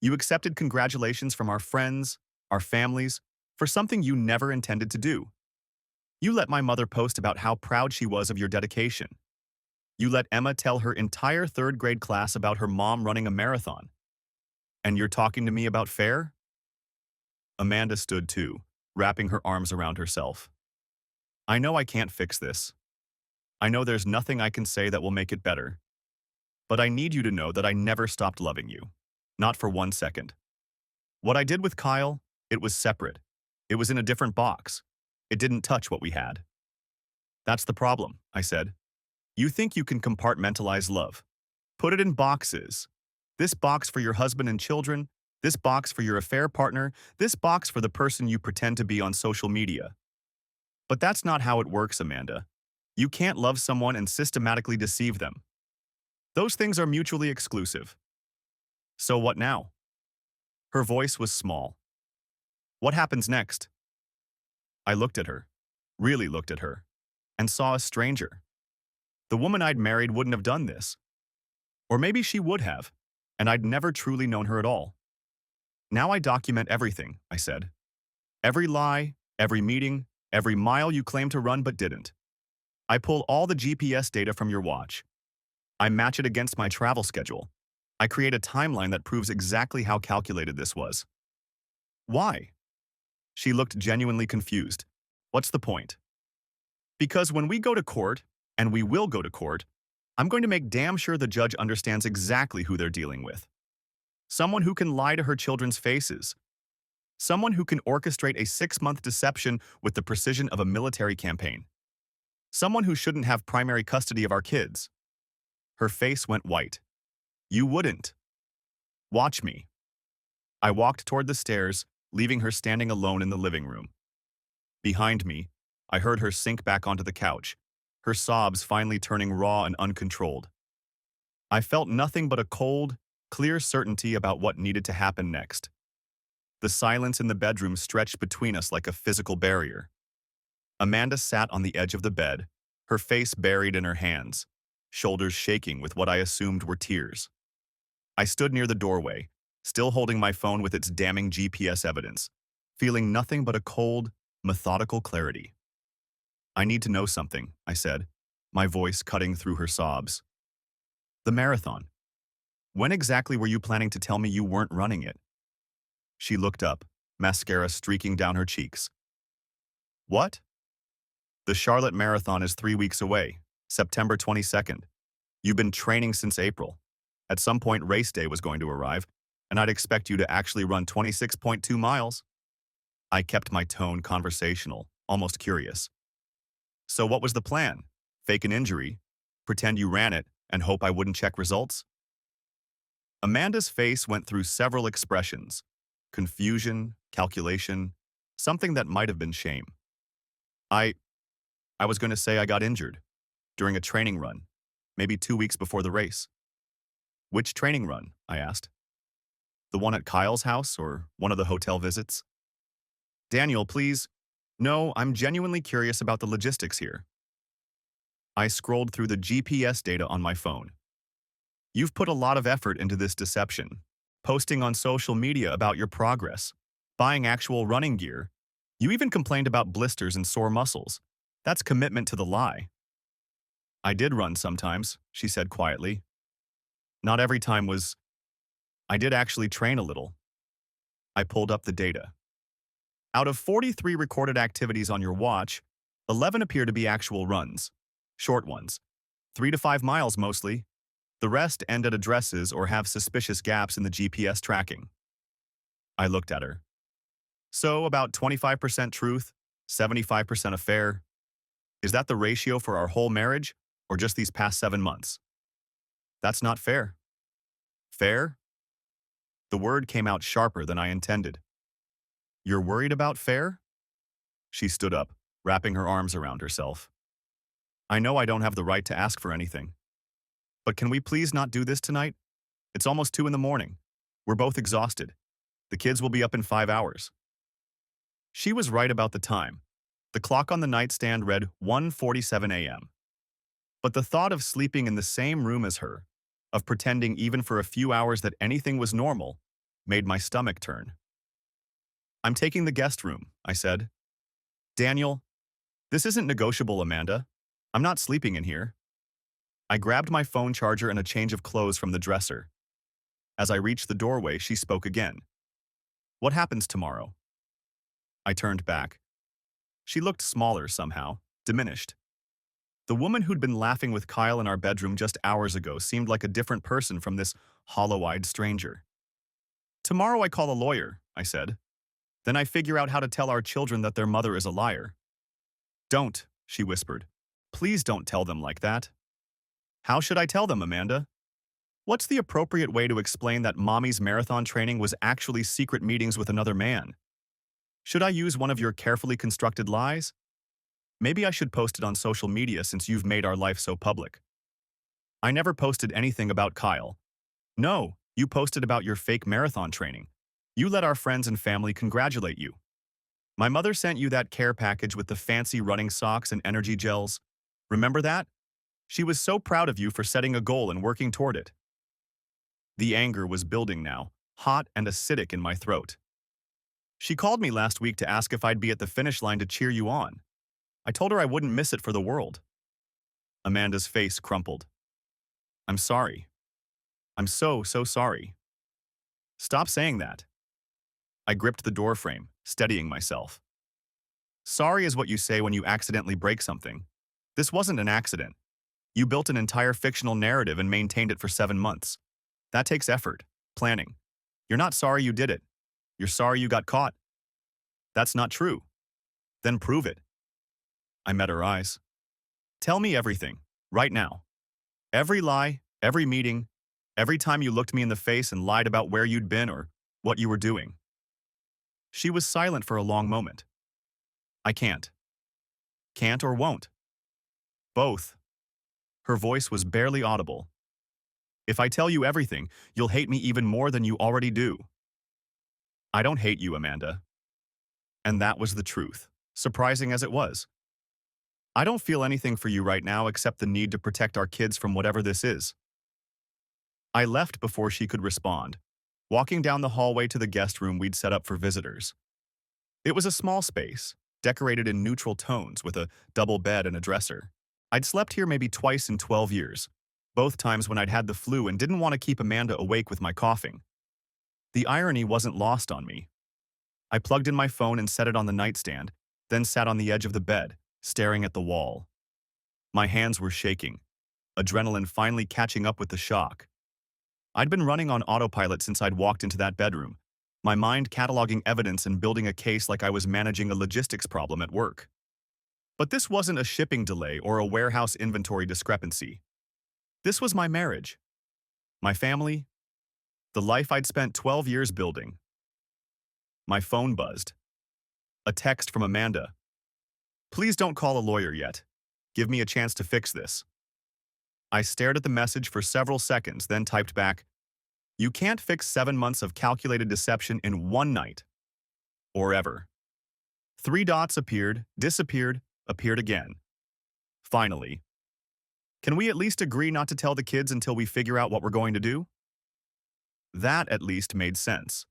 You accepted congratulations from our friends, our families, for something you never intended to do. You let my mother post about how proud she was of your dedication. You let Emma tell her entire 3rd grade class about her mom running a marathon. And you're talking to me about fair? Amanda stood too, wrapping her arms around herself. I know I can't fix this. I know there's nothing I can say that will make it better. But I need you to know that I never stopped loving you. Not for 1 second. What I did with Kyle, it was separate. It was in a different box. It didn't touch what we had. That's the problem, I said. You think you can compartmentalize love. Put it in boxes. This box for your husband and children, this box for your affair partner, this box for the person you pretend to be on social media. But that's not how it works, Amanda. You can't love someone and systematically deceive them. Those things are mutually exclusive. So what now? Her voice was small. What happens next? I looked at her, really looked at her, and saw a stranger. The woman I'd married wouldn't have done this. Or maybe she would have, and I'd never truly known her at all. Now I document everything, I said. Every lie, every meeting, every mile you claimed to run but didn't. I pull all the GPS data from your watch. I match it against my travel schedule. I create a timeline that proves exactly how calculated this was. Why? She looked genuinely confused. What's the point? Because when we go to court, and we will go to court, I'm going to make damn sure the judge understands exactly who they're dealing with. Someone who can lie to her children's faces. Someone who can orchestrate a 6-month deception with the precision of a military campaign. Someone who shouldn't have primary custody of our kids. Her face went white. You wouldn't. Watch me. I walked toward the stairs, leaving her standing alone in the living room. Behind me, I heard her sink back onto the couch, her sobs finally turning raw and uncontrolled. I felt nothing but a cold, clear certainty about what needed to happen next. The silence in the bedroom stretched between us like a physical barrier. Amanda sat on the edge of the bed, her face buried in her hands, shoulders shaking with what I assumed were tears. I stood near the doorway, still holding my phone with its damning GPS evidence, feeling nothing but a cold, methodical clarity. I need to know something, I said, my voice cutting through her sobs. The marathon. When exactly were you planning to tell me you weren't running it? She looked up, mascara streaking down her cheeks. What? The Charlotte Marathon is 3 weeks away, September 22nd. You've been training since April. At some point, race day was going to arrive, and I'd expect you to actually run 26.2 miles. I kept my tone conversational, almost curious. So what was the plan? Fake an injury, pretend you ran it, and hope I wouldn't check results? Amanda's face went through several expressions. Confusion, calculation, something that might have been shame. I was going to say I got injured during a training run, maybe 2 weeks before the race. Which training run? I asked. The one at Kyle's house or one of the hotel visits? Daniel, please. No, I'm genuinely curious about the logistics here. I scrolled through the GPS data on my phone. You've put a lot of effort into this deception, posting on social media about your progress, buying actual running gear. You even complained about blisters and sore muscles. That's commitment to the lie. I did run sometimes, she said quietly. Not every time was... I did actually train a little. I pulled up the data. Out of 43 recorded activities on your watch, 11 appear to be actual runs. Short ones. 3 to 5 miles mostly. The rest end at addresses or have suspicious gaps in the GPS tracking. I looked at her. So about 25% truth, 75% affair. Is that the ratio for our whole marriage, or just these past 7 months? That's not fair. Fair? The word came out sharper than I intended. You're worried about fair? She stood up, wrapping her arms around herself. I know I don't have the right to ask for anything. But can we please not do this tonight? It's almost 2 in the morning. We're both exhausted. The kids will be up in 5 hours. She was right about the time. The clock on the nightstand read 1:47 a.m. But the thought of sleeping in the same room as her, of pretending even for a few hours that anything was normal, made my stomach turn. I'm taking the guest room, I said. Daniel, this isn't negotiable, Amanda. I'm not sleeping in here. I grabbed my phone charger and a change of clothes from the dresser. As I reached the doorway, she spoke again. What happens tomorrow? I turned back. She looked smaller somehow, diminished. The woman who'd been laughing with Kyle in our bedroom just hours ago seemed like a different person from this hollow-eyed stranger. Tomorrow I call a lawyer, I said. Then I figure out how to tell our children that their mother is a liar. Don't, she whispered. Please don't tell them like that. How should I tell them, Amanda? What's the appropriate way to explain that mommy's marathon training was actually secret meetings with another man? Should I use one of your carefully constructed lies? Maybe I should post it on social media since you've made our life so public. I never posted anything about Kyle. No, you posted about your fake marathon training. You let our friends and family congratulate you. My mother sent you that care package with the fancy running socks and energy gels. Remember that? She was so proud of you for setting a goal and working toward it. The anger was building now, hot and acidic in my throat. She called me last week to ask if I'd be at the finish line to cheer you on. I told her I wouldn't miss it for the world. Amanda's face crumpled. I'm sorry. I'm so sorry. Stop saying that. I gripped the doorframe, steadying myself. Sorry is what you say when you accidentally break something. This wasn't an accident. You built an entire fictional narrative and maintained it for 7 months. That takes effort, planning. You're not sorry you did it. You're sorry you got caught. That's not true. Then prove it. I met her eyes. Tell me everything, right now. Every lie, every meeting, every time you looked me in the face and lied about where you'd been or what you were doing. She was silent for a long moment. I can't. Can't or won't. Both. Her voice was barely audible. If I tell you everything, you'll hate me even more than you already do. I don't hate you, Amanda. And that was the truth, surprising as it was. I don't feel anything for you right now except the need to protect our kids from whatever this is. I left before she could respond, walking down the hallway to the guest room we'd set up for visitors. It was a small space, decorated in neutral tones with a double bed and a dresser. I'd slept here maybe twice in 12 years, both times when I'd had the flu and didn't want to keep Amanda awake with my coughing. The irony wasn't lost on me. I plugged in my phone and set it on the nightstand, then sat on the edge of the bed, staring at the wall. My hands were shaking, adrenaline finally catching up with the shock. I'd been running on autopilot since I'd walked into that bedroom, my mind cataloging evidence and building a case like I was managing a logistics problem at work. But this wasn't a shipping delay or a warehouse inventory discrepancy. This was my marriage, my family, the life I'd spent 12 years building. My phone buzzed. A text from Amanda. Please don't call a lawyer yet. Give me a chance to fix this. I stared at the message for several seconds, then typed back, You can't fix 7 months of calculated deception in one night. Or ever. 3 dots appeared, disappeared, appeared again. Finally. Can we at least agree not to tell the kids until we figure out what we're going to do? That at least made sense.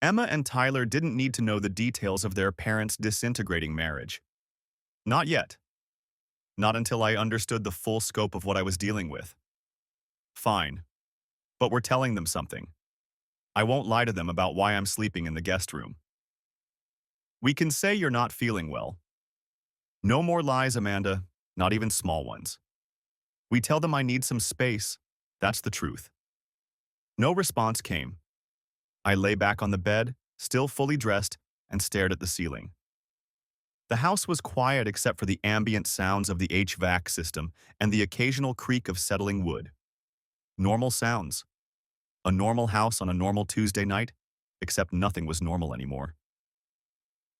Emma and Tyler didn't need to know the details of their parents' disintegrating marriage. Not yet. Not until I understood the full scope of what I was dealing with. Fine. But we're telling them something. I won't lie to them about why I'm sleeping in the guest room. We can say you're not feeling well. No more lies, Amanda, not even small ones. We tell them I need some space. That's the truth. No response came. I lay back on the bed, still fully dressed, and stared at the ceiling. The house was quiet except for the ambient sounds of the HVAC system and the occasional creak of settling wood. Normal sounds. A normal house on a normal Tuesday night, except nothing was normal anymore.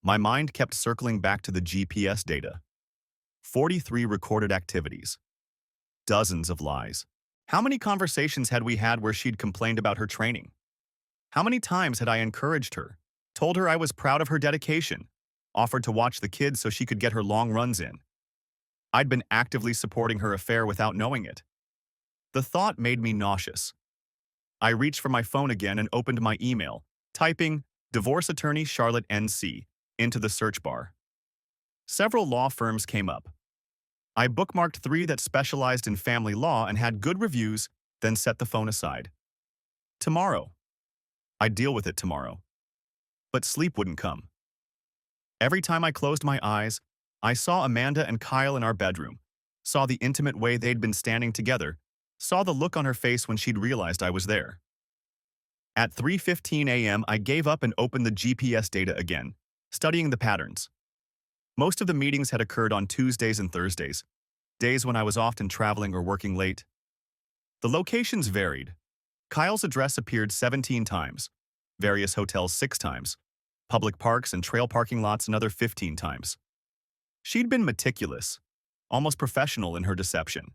My mind kept circling back to the GPS data. 43 recorded activities. Dozens of lies. How many conversations had we had where she'd complained about her training? How many times had I encouraged her, told her I was proud of her dedication, offered to watch the kids so she could get her long runs in? I'd been actively supporting her affair without knowing it. The thought made me nauseous. I reached for my phone again and opened my email, typing Divorce Attorney Charlotte NC into the search bar. Several law firms came up. I bookmarked 3 that specialized in family law and had good reviews, then set the phone aside. Tomorrow. I'd deal with it tomorrow. But sleep wouldn't come. Every time I closed my eyes, I saw Amanda and Kyle in our bedroom, saw the intimate way they'd been standing together, saw the look on her face when she'd realized I was there. At 3:15 a.m., I gave up and opened the GPS data again, studying the patterns. Most of the meetings had occurred on Tuesdays and Thursdays, days when I was often traveling or working late. The locations varied. Kyle's address appeared 17 times, various hotels 6 times, public parks and trail parking lots another 15 times. She'd been meticulous, almost professional in her deception.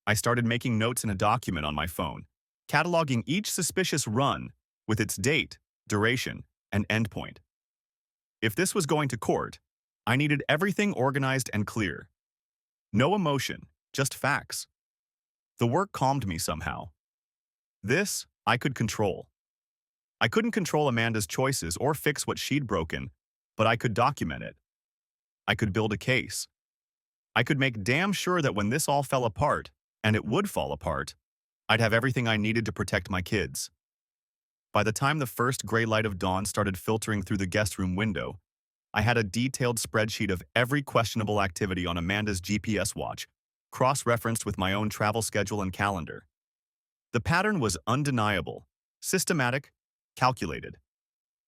I started making notes in a document on my phone, cataloging each suspicious run with its date, duration, and endpoint. If this was going to court, I needed everything organized and clear. No emotion, just facts. The work calmed me somehow. This, I could control. I couldn't control Amanda's choices or fix what she'd broken, but I could document it. I could build a case. I could make damn sure that when this all fell apart, and it would fall apart, I'd have everything I needed to protect my kids. By the time the first gray light of dawn started filtering through the guest room window, I had a detailed spreadsheet of every questionable activity on Amanda's GPS watch, cross-referenced with my own travel schedule and calendar. The pattern was undeniable, systematic, calculated.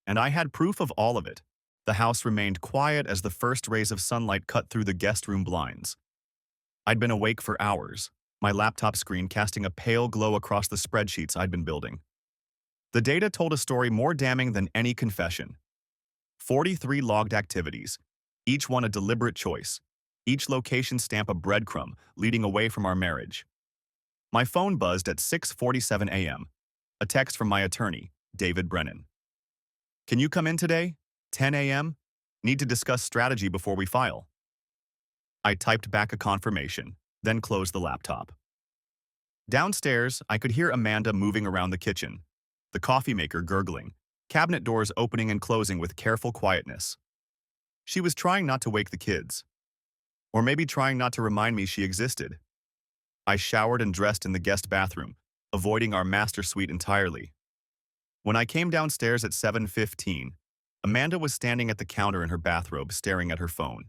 And I had proof of all of it. The house remained quiet as the first rays of sunlight cut through the guest room blinds. I'd been awake for hours, my laptop screen casting a pale glow across the spreadsheets I'd been building. The data told a story more damning than any confession. 43 logged activities, each one a deliberate choice, each location stamp a breadcrumb leading away from our marriage. My phone buzzed at 6:47 a.m., a text from my attorney, David Brennan. Can you come in today? 10 a.m.? Need to discuss strategy before we file. I typed back a confirmation, then closed the laptop. Downstairs, I could hear Amanda moving around the kitchen, the coffee maker gurgling, cabinet doors opening and closing with careful quietness. She was trying not to wake the kids. Or maybe trying not to remind me she existed. I showered and dressed in the guest bathroom, avoiding our master suite entirely. When I came downstairs at 7:15, Amanda was standing at the counter in her bathrobe staring at her phone.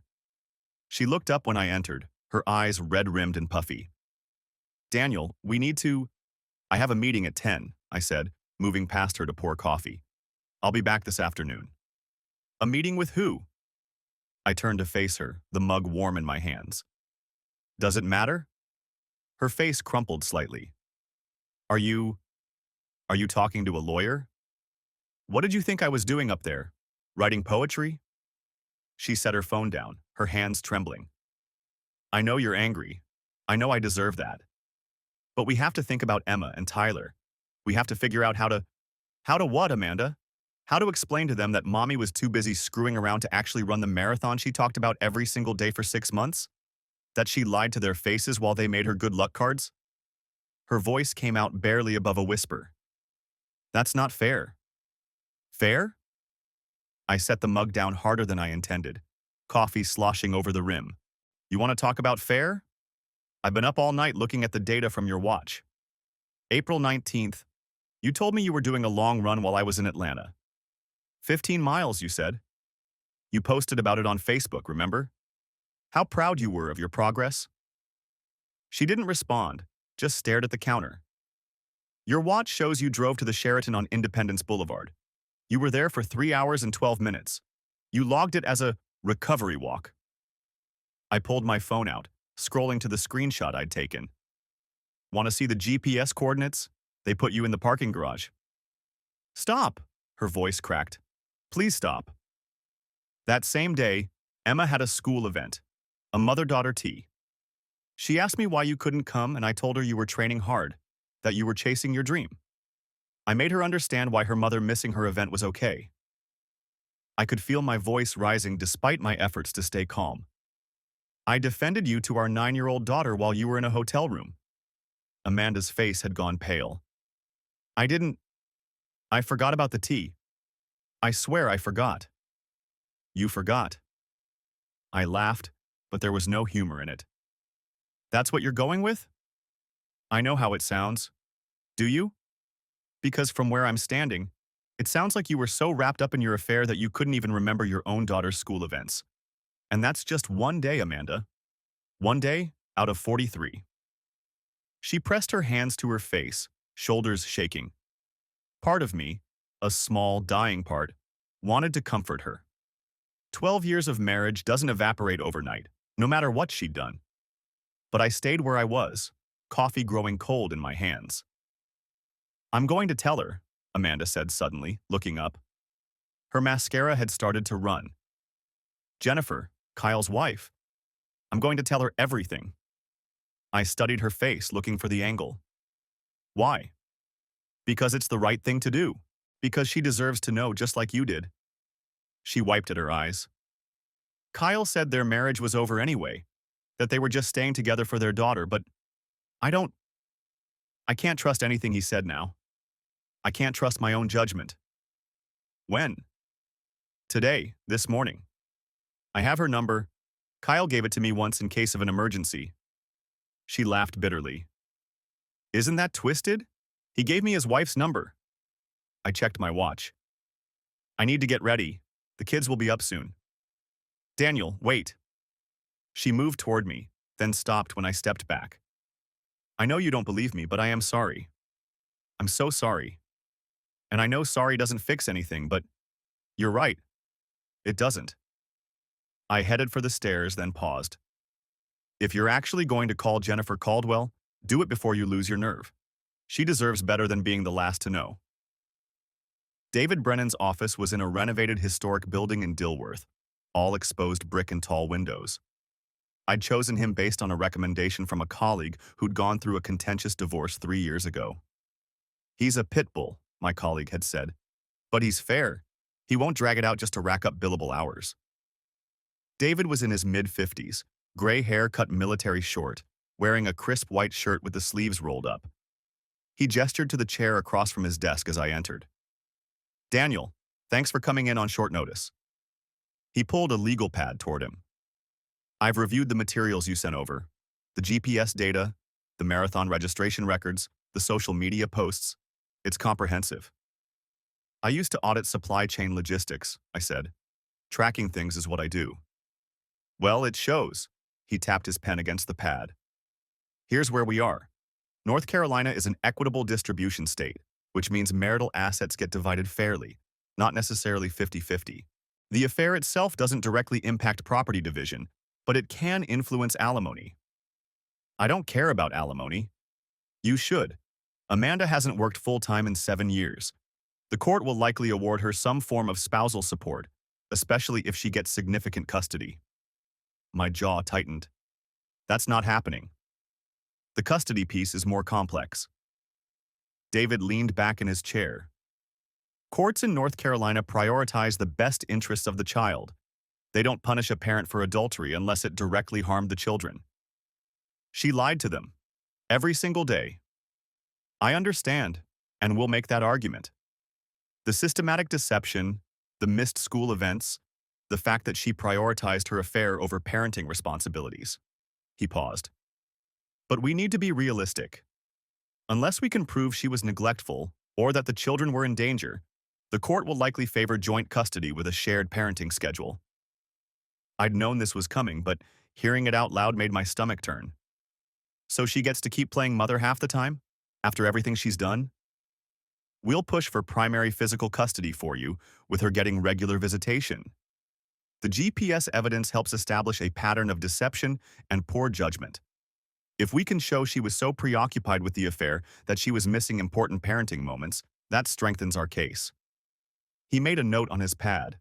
She looked up when I entered, her eyes red-rimmed and puffy. Daniel, we need to… I have a meeting at 10, I said, moving past her to pour coffee. I'll be back this afternoon. A meeting with who? I turned to face her, the mug warm in my hands. Does it matter? Her face crumpled slightly. Are you talking to a lawyer? What did you think I was doing up there? Writing poetry? She set her phone down, her hands trembling. I know you're angry. I know I deserve that. But we have to think about Emma and Tyler. We have to figure out how to what, Amanda? How to explain to them that mommy was too busy screwing around to actually run the marathon she talked about every single day for 6 months? That she lied to their faces while they made her good luck cards? Her voice came out barely above a whisper. That's not fair. Fair? I set the mug down harder than I intended, coffee sloshing over the rim. You want to talk about fair? I've been up all night looking at the data from your watch. April 19th, you told me you were doing a long run while I was in Atlanta. 15 miles, you said. You posted about it on Facebook, remember? How proud you were of your progress. She didn't respond, just stared at the counter. Your watch shows you drove to the Sheraton on Independence Boulevard. You were there for 3 hours and 12 minutes. You logged it as a recovery walk. I pulled my phone out, scrolling to the screenshot I'd taken. Want to see the GPS coordinates? They put you in the parking garage. Stop, her voice cracked. Please stop. That same day, Emma had a school event, a mother-daughter tea. She asked me why you couldn't come, and I told her you were training hard, that you were chasing your dream. I made her understand why her mother missing her event was okay. I could feel my voice rising despite my efforts to stay calm. I defended you to our 9-year-old daughter while you were in a hotel room. Amanda's face had gone pale. I forgot about the tea. I swear I forgot. You forgot. I laughed, but there was no humor in it. That's what you're going with? I know how it sounds. Do you? Because from where I'm standing, it sounds like you were so wrapped up in your affair that you couldn't even remember your own daughter's school events. And that's just one day, Amanda. One day out of 43. She pressed her hands to her face, shoulders shaking. Part of me, a small, dying part, wanted to comfort her. 12 years of marriage doesn't evaporate overnight, no matter what she'd done. But I stayed where I was, coffee growing cold in my hands. I'm going to tell her, Amanda said suddenly, looking up. Her mascara had started to run. Jennifer, Kyle's wife. I'm going to tell her everything. I studied her face, looking for the angle. Why? Because it's the right thing to do. Because she deserves to know just like you did. She wiped at her eyes. Kyle said their marriage was over anyway, that they were just staying together for their daughter, but I don't, I can't trust anything he said now. I can't trust my own judgment. When? Today, this morning. I have her number. Kyle gave it to me once in case of an emergency. She laughed bitterly. Isn't that twisted? He gave me his wife's number. I checked my watch. I need to get ready. The kids will be up soon. Daniel, wait. She moved toward me, then stopped when I stepped back. I know you don't believe me, but I am sorry. I'm so sorry. And I know sorry doesn't fix anything, but you're right. It doesn't. I headed for the stairs, then paused. If you're actually going to call Jennifer Caldwell, do it before you lose your nerve. She deserves better than being the last to know. David Brennan's office was in a renovated historic building in Dilworth, all exposed brick and tall windows. I'd chosen him based on a recommendation from a colleague who'd gone through a contentious divorce 3 years ago. He's a pit bull, my colleague had said. But he's fair. He won't drag it out just to rack up billable hours. David was in his mid-50s, gray hair cut military short, wearing a crisp white shirt with the sleeves rolled up. He gestured to the chair across from his desk as I entered. Daniel, thanks for coming in on short notice. He pulled a legal pad toward him. I've reviewed the materials you sent over. The GPS data, the marathon registration records, the social media posts. It's comprehensive. I used to audit supply chain logistics, I said. Tracking things is what I do. Well, it shows. He tapped his pen against the pad. Here's where we are. North Carolina is an equitable distribution state, which means marital assets get divided fairly, not necessarily 50-50. The affair itself doesn't directly impact property division, but it can influence alimony. I don't care about alimony. You should. Amanda hasn't worked full-time in 7 years. The court will likely award her some form of spousal support, especially if she gets significant custody. My jaw tightened. That's not happening. The custody piece is more complex. David leaned back in his chair. Courts in North Carolina prioritize the best interests of the child. They don't punish a parent for adultery unless it directly harmed the children. She lied to them. Every single day. I understand, and we'll make that argument. The systematic deception, the missed school events, the fact that she prioritized her affair over parenting responsibilities. He paused. But we need to be realistic. Unless we can prove she was neglectful or that the children were in danger, the court will likely favor joint custody with a shared parenting schedule. I'd known this was coming, but hearing it out loud made my stomach turn. So she gets to keep playing mother half the time, after everything she's done? We'll push for primary physical custody for you, with her getting regular visitation. The GPS evidence helps establish a pattern of deception and poor judgment. If we can show she was so preoccupied with the affair that she was missing important parenting moments, that strengthens our case. He made a note on his pad.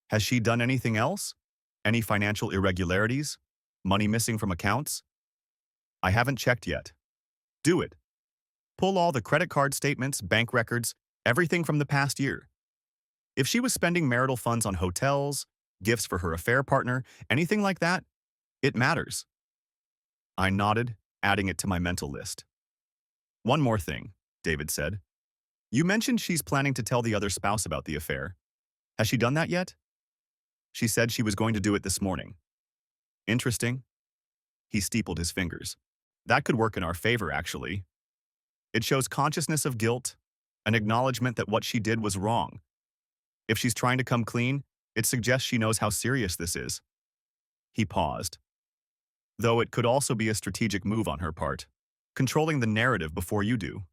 Has she done anything else? Any financial irregularities? Money missing from accounts? I haven't checked yet. Do it. Pull all the credit card statements, bank records, everything from the past year. If she was spending marital funds on hotels, gifts for her affair partner, anything like that, it matters. I nodded, adding it to my mental list. One more thing, David said. You mentioned she's planning to tell the other spouse about the affair. Has she done that yet? She said she was going to do it this morning. Interesting. He steepled his fingers. That could work in our favor, actually. It shows consciousness of guilt, an acknowledgement that what she did was wrong. If she's trying to come clean, it suggests she knows how serious this is. He paused. Though it could also be a strategic move on her part, controlling the narrative before you do.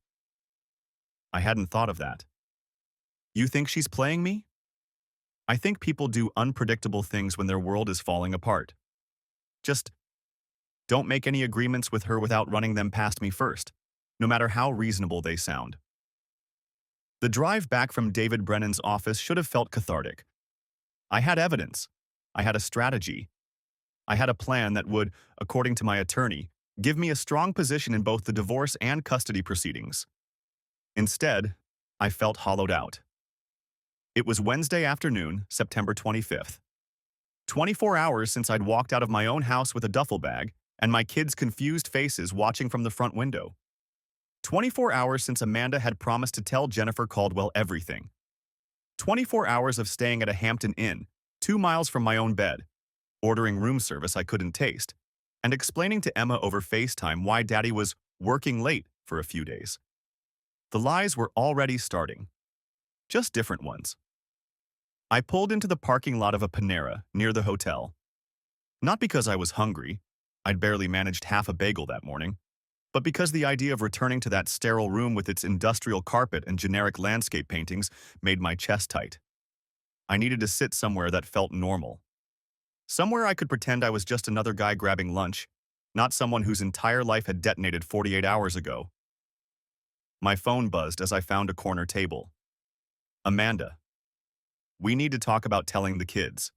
I hadn't thought of that. You think she's playing me? I think people do unpredictable things when their world is falling apart. Just don't make any agreements with her without running them past me first, no matter how reasonable they sound. The drive back from David Brennan's office should have felt cathartic. I had evidence. I had a strategy. I had a plan that would, according to my attorney, give me a strong position in both the divorce and custody proceedings. Instead, I felt hollowed out. It was Wednesday afternoon, September 25th. 24 hours since I'd walked out of my own house with a duffel bag and my kids' confused faces watching from the front window. 24 hours since Amanda had promised to tell Jennifer Caldwell everything. 24 hours of staying at a Hampton Inn, 2 miles from my own bed, ordering room service I couldn't taste, and explaining to Emma over FaceTime why Daddy was working late for a few days. The lies were already starting, just different ones. I pulled into the parking lot of a Panera near the hotel. Not because I was hungry, I'd barely managed half a bagel that morning, but because the idea of returning to that sterile room with its industrial carpet and generic landscape paintings made my chest tight. I needed to sit somewhere that felt normal. Somewhere I could pretend I was just another guy grabbing lunch, not someone whose entire life had detonated 48 hours ago. My phone buzzed as I found a corner table. Amanda. We need to talk about telling the kids.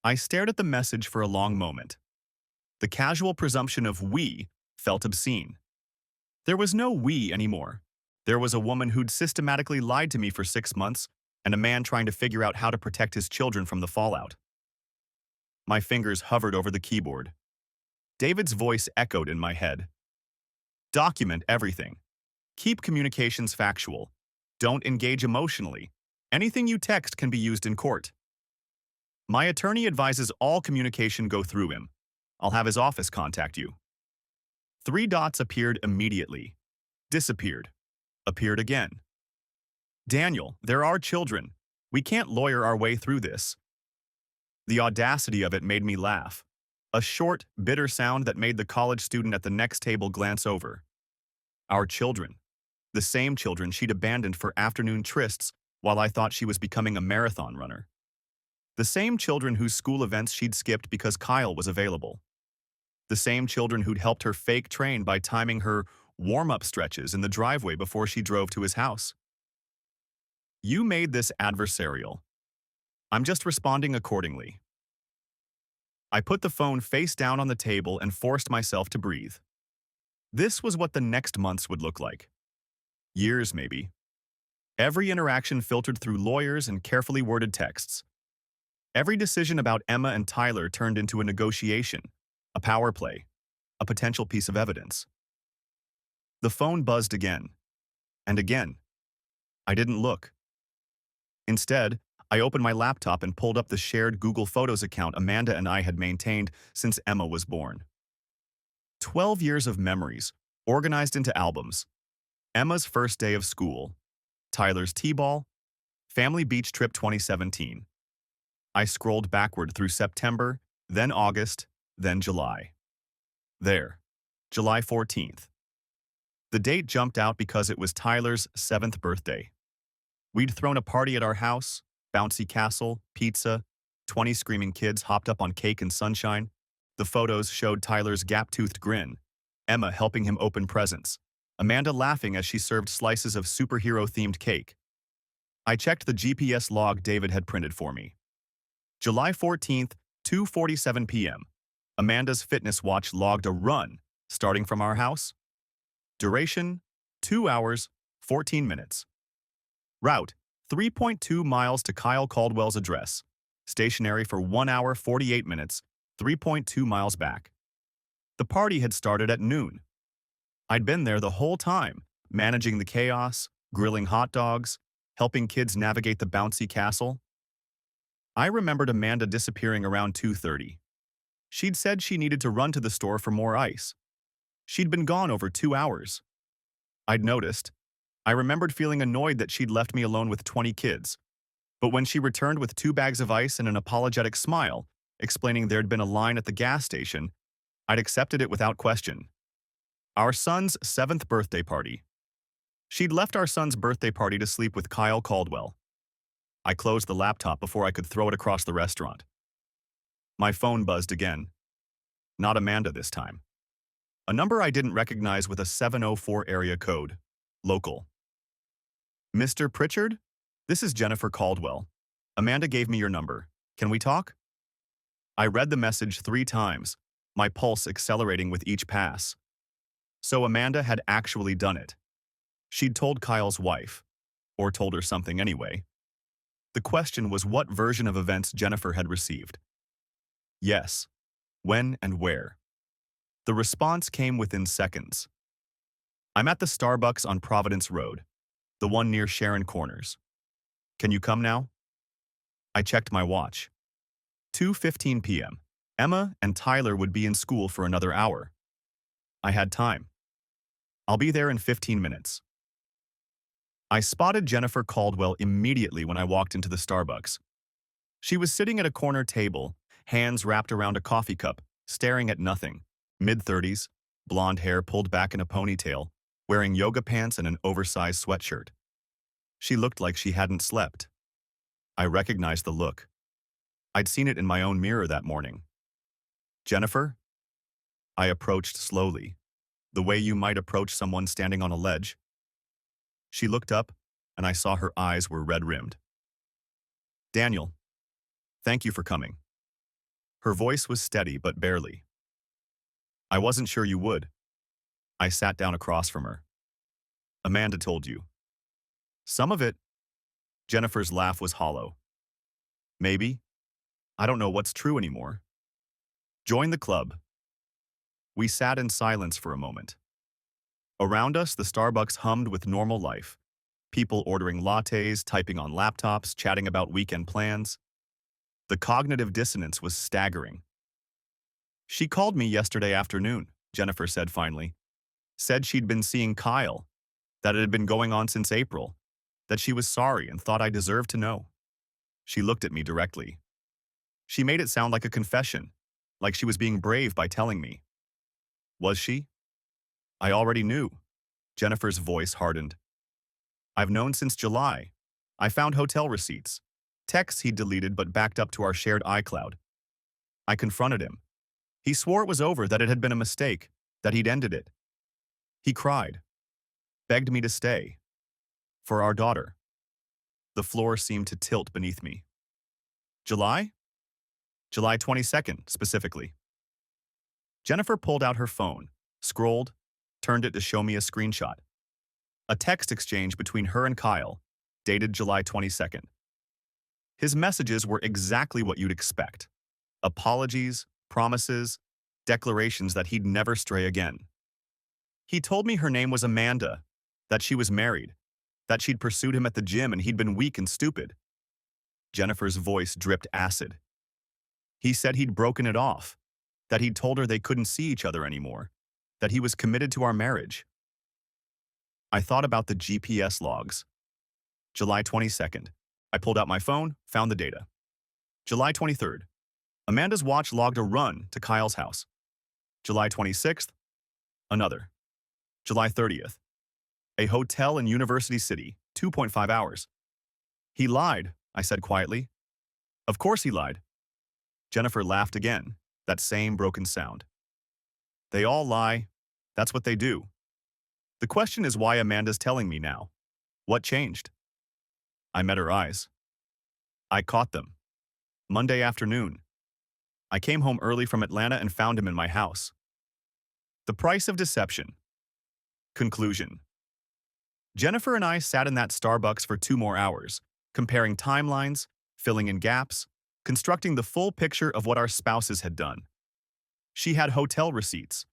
I stared at the message for a long moment. The casual presumption of we felt obscene. There was no we anymore. There was a woman who'd systematically lied to me for 6 months and a man trying to figure out how to protect his children from the fallout. My fingers hovered over the keyboard. David's voice echoed in my head. Document everything. Keep communications factual. Don't engage emotionally. Anything you text can be used in court. My attorney advises all communication go through him. I'll have his office contact you. 3 dots appeared immediately. Disappeared. Appeared again. Daniel, there are children. We can't lawyer our way through this. The audacity of it made me laugh. A short, bitter sound that made the college student at the next table glance over. Our children. The same children she'd abandoned for afternoon trysts while I thought she was becoming a marathon runner. The same children whose school events she'd skipped because Kyle was available. The same children who'd helped her fake train by timing her warm-up stretches in the driveway before she drove to his house. You made this adversarial. I'm just responding accordingly. I put the phone face down on the table and forced myself to breathe. This was what the next months would look like. Years, maybe. Every interaction filtered through lawyers and carefully worded texts. Every decision about Emma and Tyler turned into a negotiation, a power play, a potential piece of evidence. The phone buzzed again. And again. I didn't look. Instead, I opened my laptop and pulled up the shared Google Photos account Amanda and I had maintained since Emma was born. 12 years of memories, organized into albums. Emma's first day of school. Tyler's T-ball. Family beach trip 2017. I scrolled backward through September, then August, then July. There. July 14th. The date jumped out because it was Tyler's 7th birthday. We'd thrown a party at our house, bouncy castle, pizza, 20 screaming kids hopped up on cake and sunshine. The photos showed Tyler's gap-toothed grin, Emma helping him open presents, Amanda laughing as she served slices of superhero-themed cake. I checked the GPS log David had printed for me. July 14th, 2:47 p.m. Amanda's fitness watch logged a run, starting from our house. Duration, 2 hours, 14 minutes. Route, 3.2 miles to Kyle Caldwell's address. Stationary for 1 hour, 48 minutes, 3.2 miles back. The party had started at noon. I'd been there the whole time, managing the chaos, grilling hot dogs, helping kids navigate the bouncy castle. I remembered Amanda disappearing around 2:30. She'd said she needed to run to the store for more ice. She'd been gone over 2 hours. I'd noticed. I remembered feeling annoyed that she'd left me alone with 20 kids. But when she returned with 2 bags of ice and an apologetic smile, explaining there'd been a line at the gas station, I'd accepted it without question. Our son's 7th birthday party. She'd left our son's birthday party to sleep with Kyle Caldwell. I closed the laptop before I could throw it across the restaurant. My phone buzzed again. Not Amanda this time. A number I didn't recognize with a 704 area code. Local. Mr. Pritchard? This is Jennifer Caldwell. Amanda gave me your number. Can we talk? I read the message 3 times, my pulse accelerating with each pass. So Amanda had actually done it. She'd told Kyle's wife, or told her something anyway, The question was what version of events Jennifer had received. Yes. When and where? The response came within seconds. I'm at the Starbucks on Providence Road, the one near Sharon Corners. Can you come now? I checked my watch. 2:15 p.m. Emma and Tyler would be in school for another hour. I had time. I'll be there in 15 minutes. I spotted Jennifer Caldwell immediately when I walked into the Starbucks. She was sitting at a corner table, hands wrapped around a coffee cup, staring at nothing. Mid-30s, blonde hair pulled back in a ponytail, wearing yoga pants and an oversized sweatshirt. She looked like she hadn't slept. I recognized the look. I'd seen it in my own mirror that morning. Jennifer? I approached slowly, the way you might approach someone standing on a ledge. She looked up, and I saw her eyes were red-rimmed. Daniel, thank you for coming. Her voice was steady, but barely. I wasn't sure you would. I sat down across from her. Amanda told you. Some of it. Jennifer's laugh was hollow. Maybe. I don't know what's true anymore. Join the club. We sat in silence for a moment. Around us, the Starbucks hummed with normal life. People ordering lattes, typing on laptops, chatting about weekend plans. The cognitive dissonance was staggering. She called me yesterday afternoon, Jennifer said finally. Said she'd been seeing Kyle, that it had been going on since April, that she was sorry and thought I deserved to know. She looked at me directly. She made it sound like a confession, like she was being brave by telling me. Was she? I already knew. Jennifer's voice hardened. I've known since July. I found hotel receipts, texts he'd deleted but backed up to our shared iCloud. I confronted him. He swore it was over, that it had been a mistake, that he'd ended it. He cried, begged me to stay. For our daughter. The floor seemed to tilt beneath me. July? July 22nd, specifically. Jennifer pulled out her phone, scrolled, turned it to show me a screenshot. A text exchange between her and Kyle, dated July 22nd. His messages were exactly what you'd expect. Apologies, promises, declarations that he'd never stray again. He told me her name was Amanda, that she was married, that she'd pursued him at the gym and he'd been weak and stupid. Jennifer's voice dripped acid. He said he'd broken it off, that he'd told her they couldn't see each other anymore, that he was committed to our marriage. I thought about the GPS logs. July 22nd. I pulled out my phone, found the data. July 23rd. Amanda's watch logged a run to Kyle's house. July 26th. Another. July 30th. A hotel in University City, 2.5 hours. He lied, I said quietly. Of course he lied. Jennifer laughed again, that same broken sound. They all lie. That's what they do. The question is why Amanda's telling me now. What changed? I met her eyes. I caught them. Monday afternoon. I came home early from Atlanta and found him in my house. The price of deception. Conclusion. Jennifer and I sat in that Starbucks for 2 more hours, comparing timelines, filling in gaps, constructing the full picture of what our spouses had done. She had hotel receipts.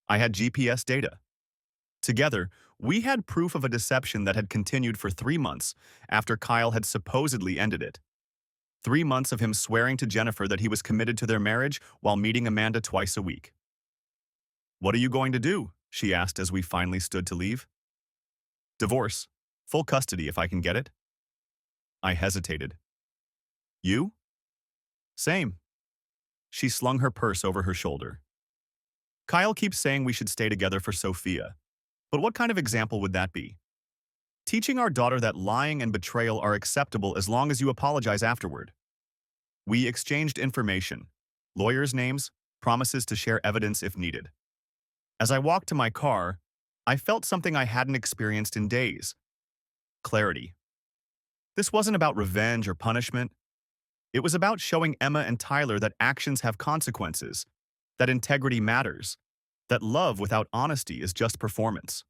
I had GPS data. Together, we had proof of a deception that had continued for 3 months after Kyle had supposedly ended it. 3 months of him swearing to Jennifer that he was committed to their marriage while meeting Amanda twice a week. What are you going to do? She asked as we finally stood to leave. Divorce. Full custody if I can get it. I hesitated. You? Same. She slung her purse over her shoulder. Kyle keeps saying we should stay together for Sophia. But what kind of example would that be? Teaching our daughter that lying and betrayal are acceptable as long as you apologize afterward. We exchanged information, lawyers' names, promises to share evidence if needed. As I walked to my car, I felt something I hadn't experienced in days. Clarity. This wasn't about revenge or punishment. It was about showing Emma and Tyler that actions have consequences, that integrity matters, that love without honesty is just performance.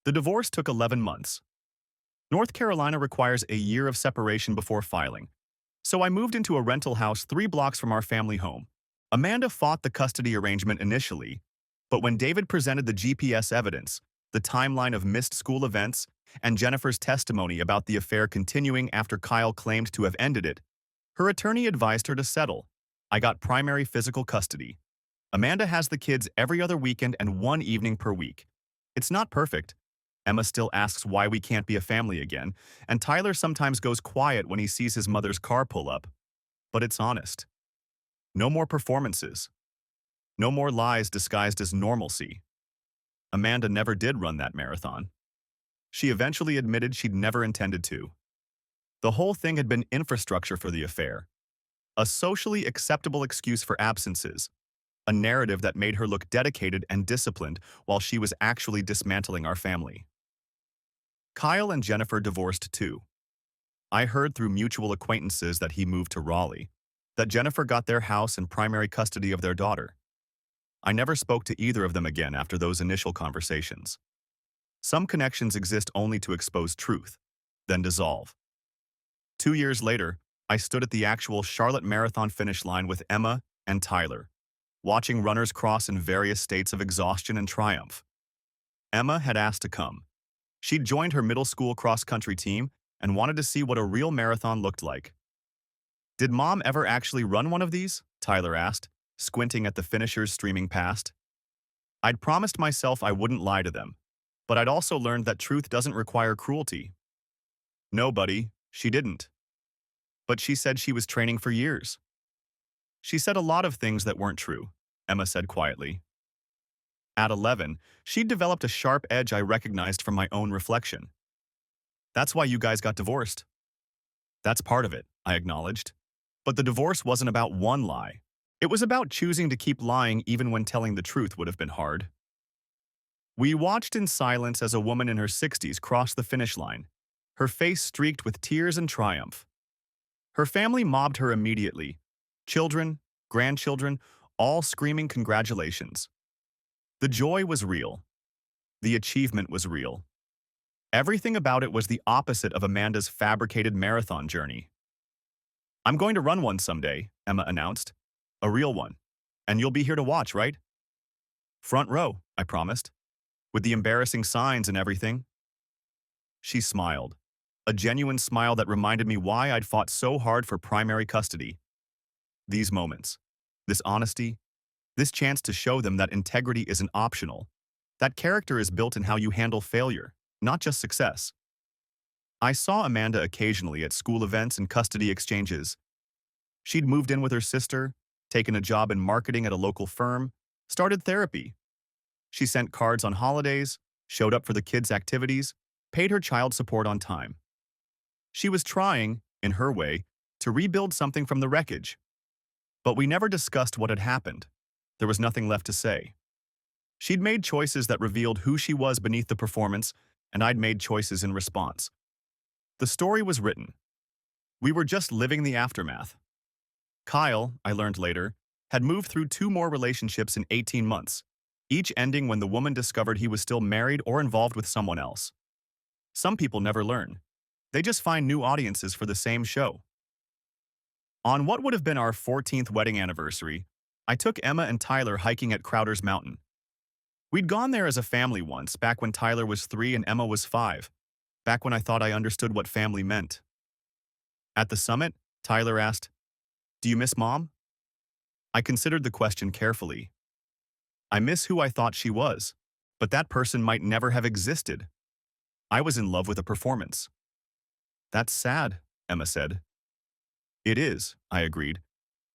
The divorce took 11 months. North Carolina requires a year of separation before filing, so I moved into a rental house 3 blocks from our family home. Amanda fought the custody arrangement initially, but when David presented the GPS evidence, the timeline of missed school events, and Jennifer's testimony about the affair continuing after Kyle claimed to have ended it, her attorney advised her to settle. I got primary physical custody. Amanda has the kids every other weekend and 1 evening per week. It's not perfect. Emma still asks why we can't be a family again, and Tyler sometimes goes quiet when he sees his mother's car pull up. But it's honest. No more performances. No more lies disguised as normalcy. Amanda never did run that marathon. She eventually admitted she'd never intended to. The whole thing had been infrastructure for the affair. A socially acceptable excuse for absences. A narrative that made her look dedicated and disciplined while she was actually dismantling our family. Kyle and Jennifer divorced too. I heard through mutual acquaintances that he moved to Raleigh, that Jennifer got their house and primary custody of their daughter. I never spoke to either of them again after those initial conversations. Some connections exist only to expose truth, then dissolve. 2 years later, I stood at the actual Charlotte Marathon finish line with Emma and Tyler, watching runners cross in various states of exhaustion and triumph. Emma had asked to come. She'd joined her middle school cross-country team and wanted to see what a real marathon looked like. "Did Mom ever actually run one of these?" Tyler asked, squinting at the finishers streaming past. I'd promised myself I wouldn't lie to them, but I'd also learned that truth doesn't require cruelty. "No, buddy, she didn't. But she said she was training for years." "She said a lot of things that weren't true," Emma said quietly. At 11, she'd developed a sharp edge I recognized from my own reflection. "That's why you guys got divorced." "That's part of it," I acknowledged. But the divorce wasn't about one lie. It was about choosing to keep lying even when telling the truth would have been hard. We watched in silence as a woman in her 60s crossed the finish line, her face streaked with tears and triumph. Her family mobbed her immediately. Children, grandchildren, all screaming congratulations. The joy was real. The achievement was real. Everything about it was the opposite of Amanda's fabricated marathon journey. "I'm going to run one someday," Emma announced. "A real one. And you'll be here to watch, right?" "Front row," I promised. "With the embarrassing signs and everything." She smiled. A genuine smile that reminded me why I'd fought so hard for primary custody. These moments, this honesty, this chance to show them that integrity isn't optional, that character is built in how you handle failure, not just success. I saw Amanda occasionally at school events and custody exchanges. She'd moved in with her sister, taken a job in marketing at a local firm, started therapy. She sent cards on holidays, showed up for the kids' activities, paid her child support on time. She was trying, in her way, to rebuild something from the wreckage. But we never discussed what had happened. There was nothing left to say. She'd made choices that revealed who she was beneath the performance, and I'd made choices in response. The story was written. We were just living the aftermath. Kyle, I learned later, had moved through 2 more relationships in 18 months, each ending when the woman discovered he was still married or involved with someone else. Some people never learn. They just find new audiences for the same show. On what would have been our 14th wedding anniversary, I took Emma and Tyler hiking at Crowder's Mountain. We'd gone there as a family once, back when Tyler was 3 and Emma was 5, back when I thought I understood what family meant. At the summit, Tyler asked, "Do you miss Mom?" I considered the question carefully. I miss who I thought she was, but that person might never have existed. I was in love with a performance. "That's sad," Emma said. "It is," I agreed,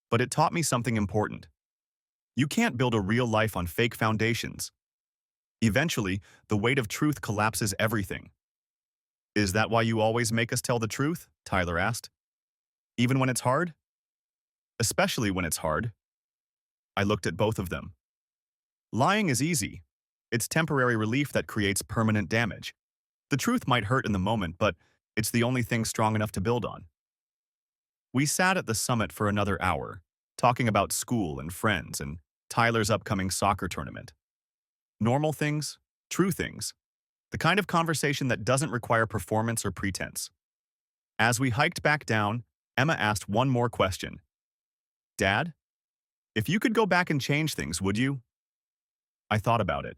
"but it taught me something important. You can't build a real life on fake foundations. Eventually, the weight of truth collapses everything." "Is that why you always make us tell the truth?" Tyler asked. "Even when it's hard?" "Especially when it's hard." I looked at both of them. Lying is easy. It's temporary relief that creates permanent damage. The truth might hurt in the moment, but it's the only thing strong enough to build on. We sat at the summit for another hour, talking about school and friends and Tyler's upcoming soccer tournament. Normal things, true things. The kind of conversation that doesn't require performance or pretense. As we hiked back down, Emma asked one more question. Dad, if you could go back and change things, would you? I thought about it.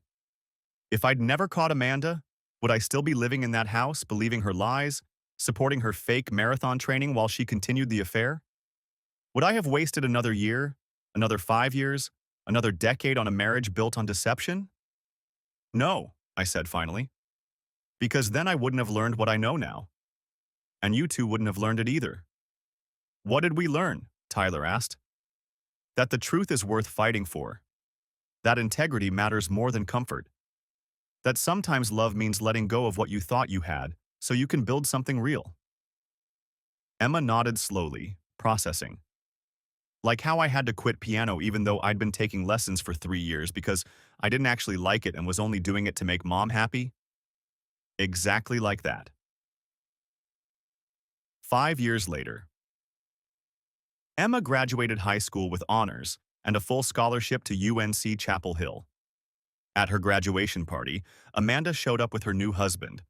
If I'd never caught Amanda, would I still be living in that house, believing her lies, supporting her fake marathon training while she continued the affair? Would I have wasted another year, another 5 years, another decade on a marriage built on deception? No, I said finally, because then I wouldn't have learned what I know now. And you two wouldn't have learned it either. What did we learn? Tyler asked. That the truth is worth fighting for. That integrity matters more than comfort. That sometimes love means letting go of what you thought you had so you can build something real. Emma nodded slowly, processing. Like how I had to quit piano even though I'd been taking lessons for 3 years because I didn't actually like it and was only doing it to make Mom happy? Exactly like that. 5 years later. Emma graduated high school with honors and a full scholarship to UNC Chapel Hill. At her graduation party, Amanda showed up with her new husband,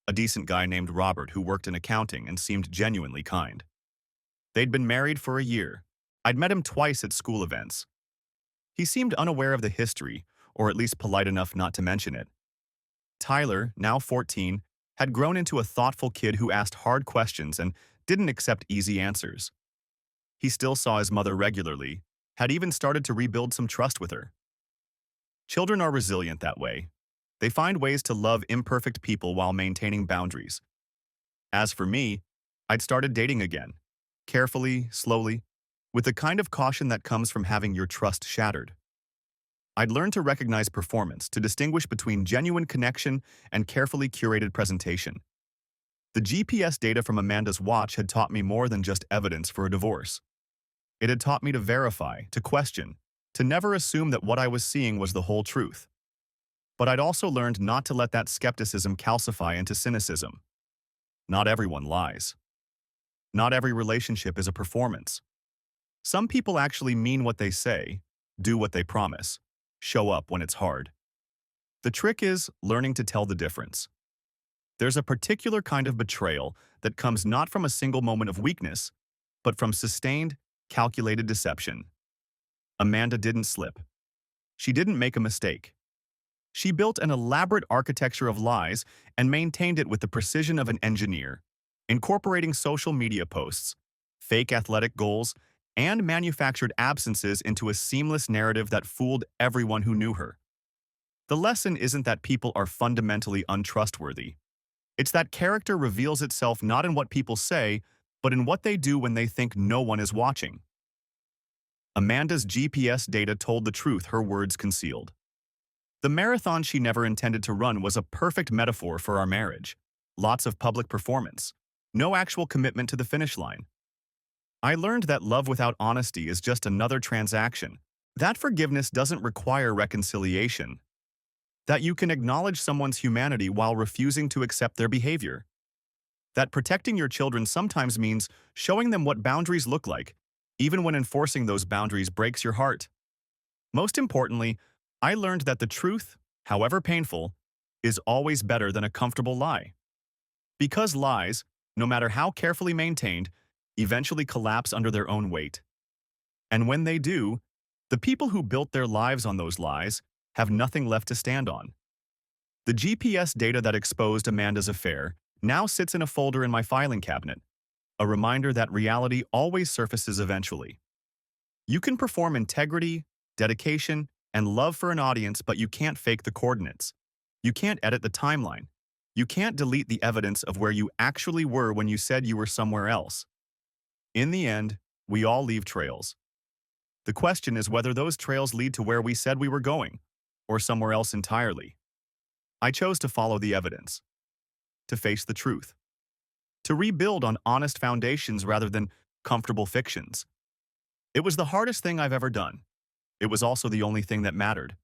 a decent guy named Robert who worked in accounting and seemed genuinely kind. They'd been married for a year. I'd met him twice at school events. He seemed unaware of the history, or at least polite enough not to mention it. Tyler, now 14, had grown into a thoughtful kid who asked hard questions and didn't accept easy answers. He still saw his mother regularly, had even started to rebuild some trust with her. Children are resilient that way. They find ways to love imperfect people while maintaining boundaries. As for me, I'd started dating again, carefully, slowly, with the kind of caution that comes from having your trust shattered. I'd learned to recognize performance, to distinguish between genuine connection and carefully curated presentation. The GPS data from Amanda's watch had taught me more than just evidence for a divorce. It had taught me to verify, to question, to never assume that what I was seeing was the whole truth. But I'd also learned not to let that skepticism calcify into cynicism. Not everyone lies. Not every relationship is a performance. Some people actually mean what they say, do what they promise, show up when it's hard. The trick is learning to tell the difference. There's a particular kind of betrayal that comes not from a single moment of weakness, but from sustained, calculated deception. Amanda didn't slip. She didn't make a mistake. She built an elaborate architecture of lies and maintained it with the precision of an engineer, incorporating social media posts, fake athletic goals, and manufactured absences into a seamless narrative that fooled everyone who knew her. The lesson isn't that people are fundamentally untrustworthy. It's that character reveals itself not in what people say, but in what they do when they think no one is watching. Amanda's GPS data told the truth her words concealed. The marathon she never intended to run was a perfect metaphor for our marriage. Lots of public performance. No actual commitment to the finish line. I learned that love without honesty is just another transaction. That forgiveness doesn't require reconciliation. That you can acknowledge someone's humanity while refusing to accept their behavior. That protecting your children sometimes means showing them what boundaries look like, even when enforcing those boundaries breaks your heart. Most importantly, I learned that the truth, however painful, is always better than a comfortable lie. Because lies, no matter how carefully maintained, eventually collapse under their own weight. And when they do, the people who built their lives on those lies have nothing left to stand on. The GPS data that exposed Amanda's affair now sits in a folder in my filing cabinet, a reminder that reality always surfaces eventually. You can perform integrity, dedication, and love for an audience, but you can't fake the coordinates. You can't edit the timeline. You can't delete the evidence of where you actually were when you said you were somewhere else. In the end, we all leave trails. The question is whether those trails lead to where we said we were going, or somewhere else entirely. I chose to follow the evidence, to face the truth, to rebuild on honest foundations rather than comfortable fictions. It was the hardest thing I've ever done. It was also the only thing that mattered.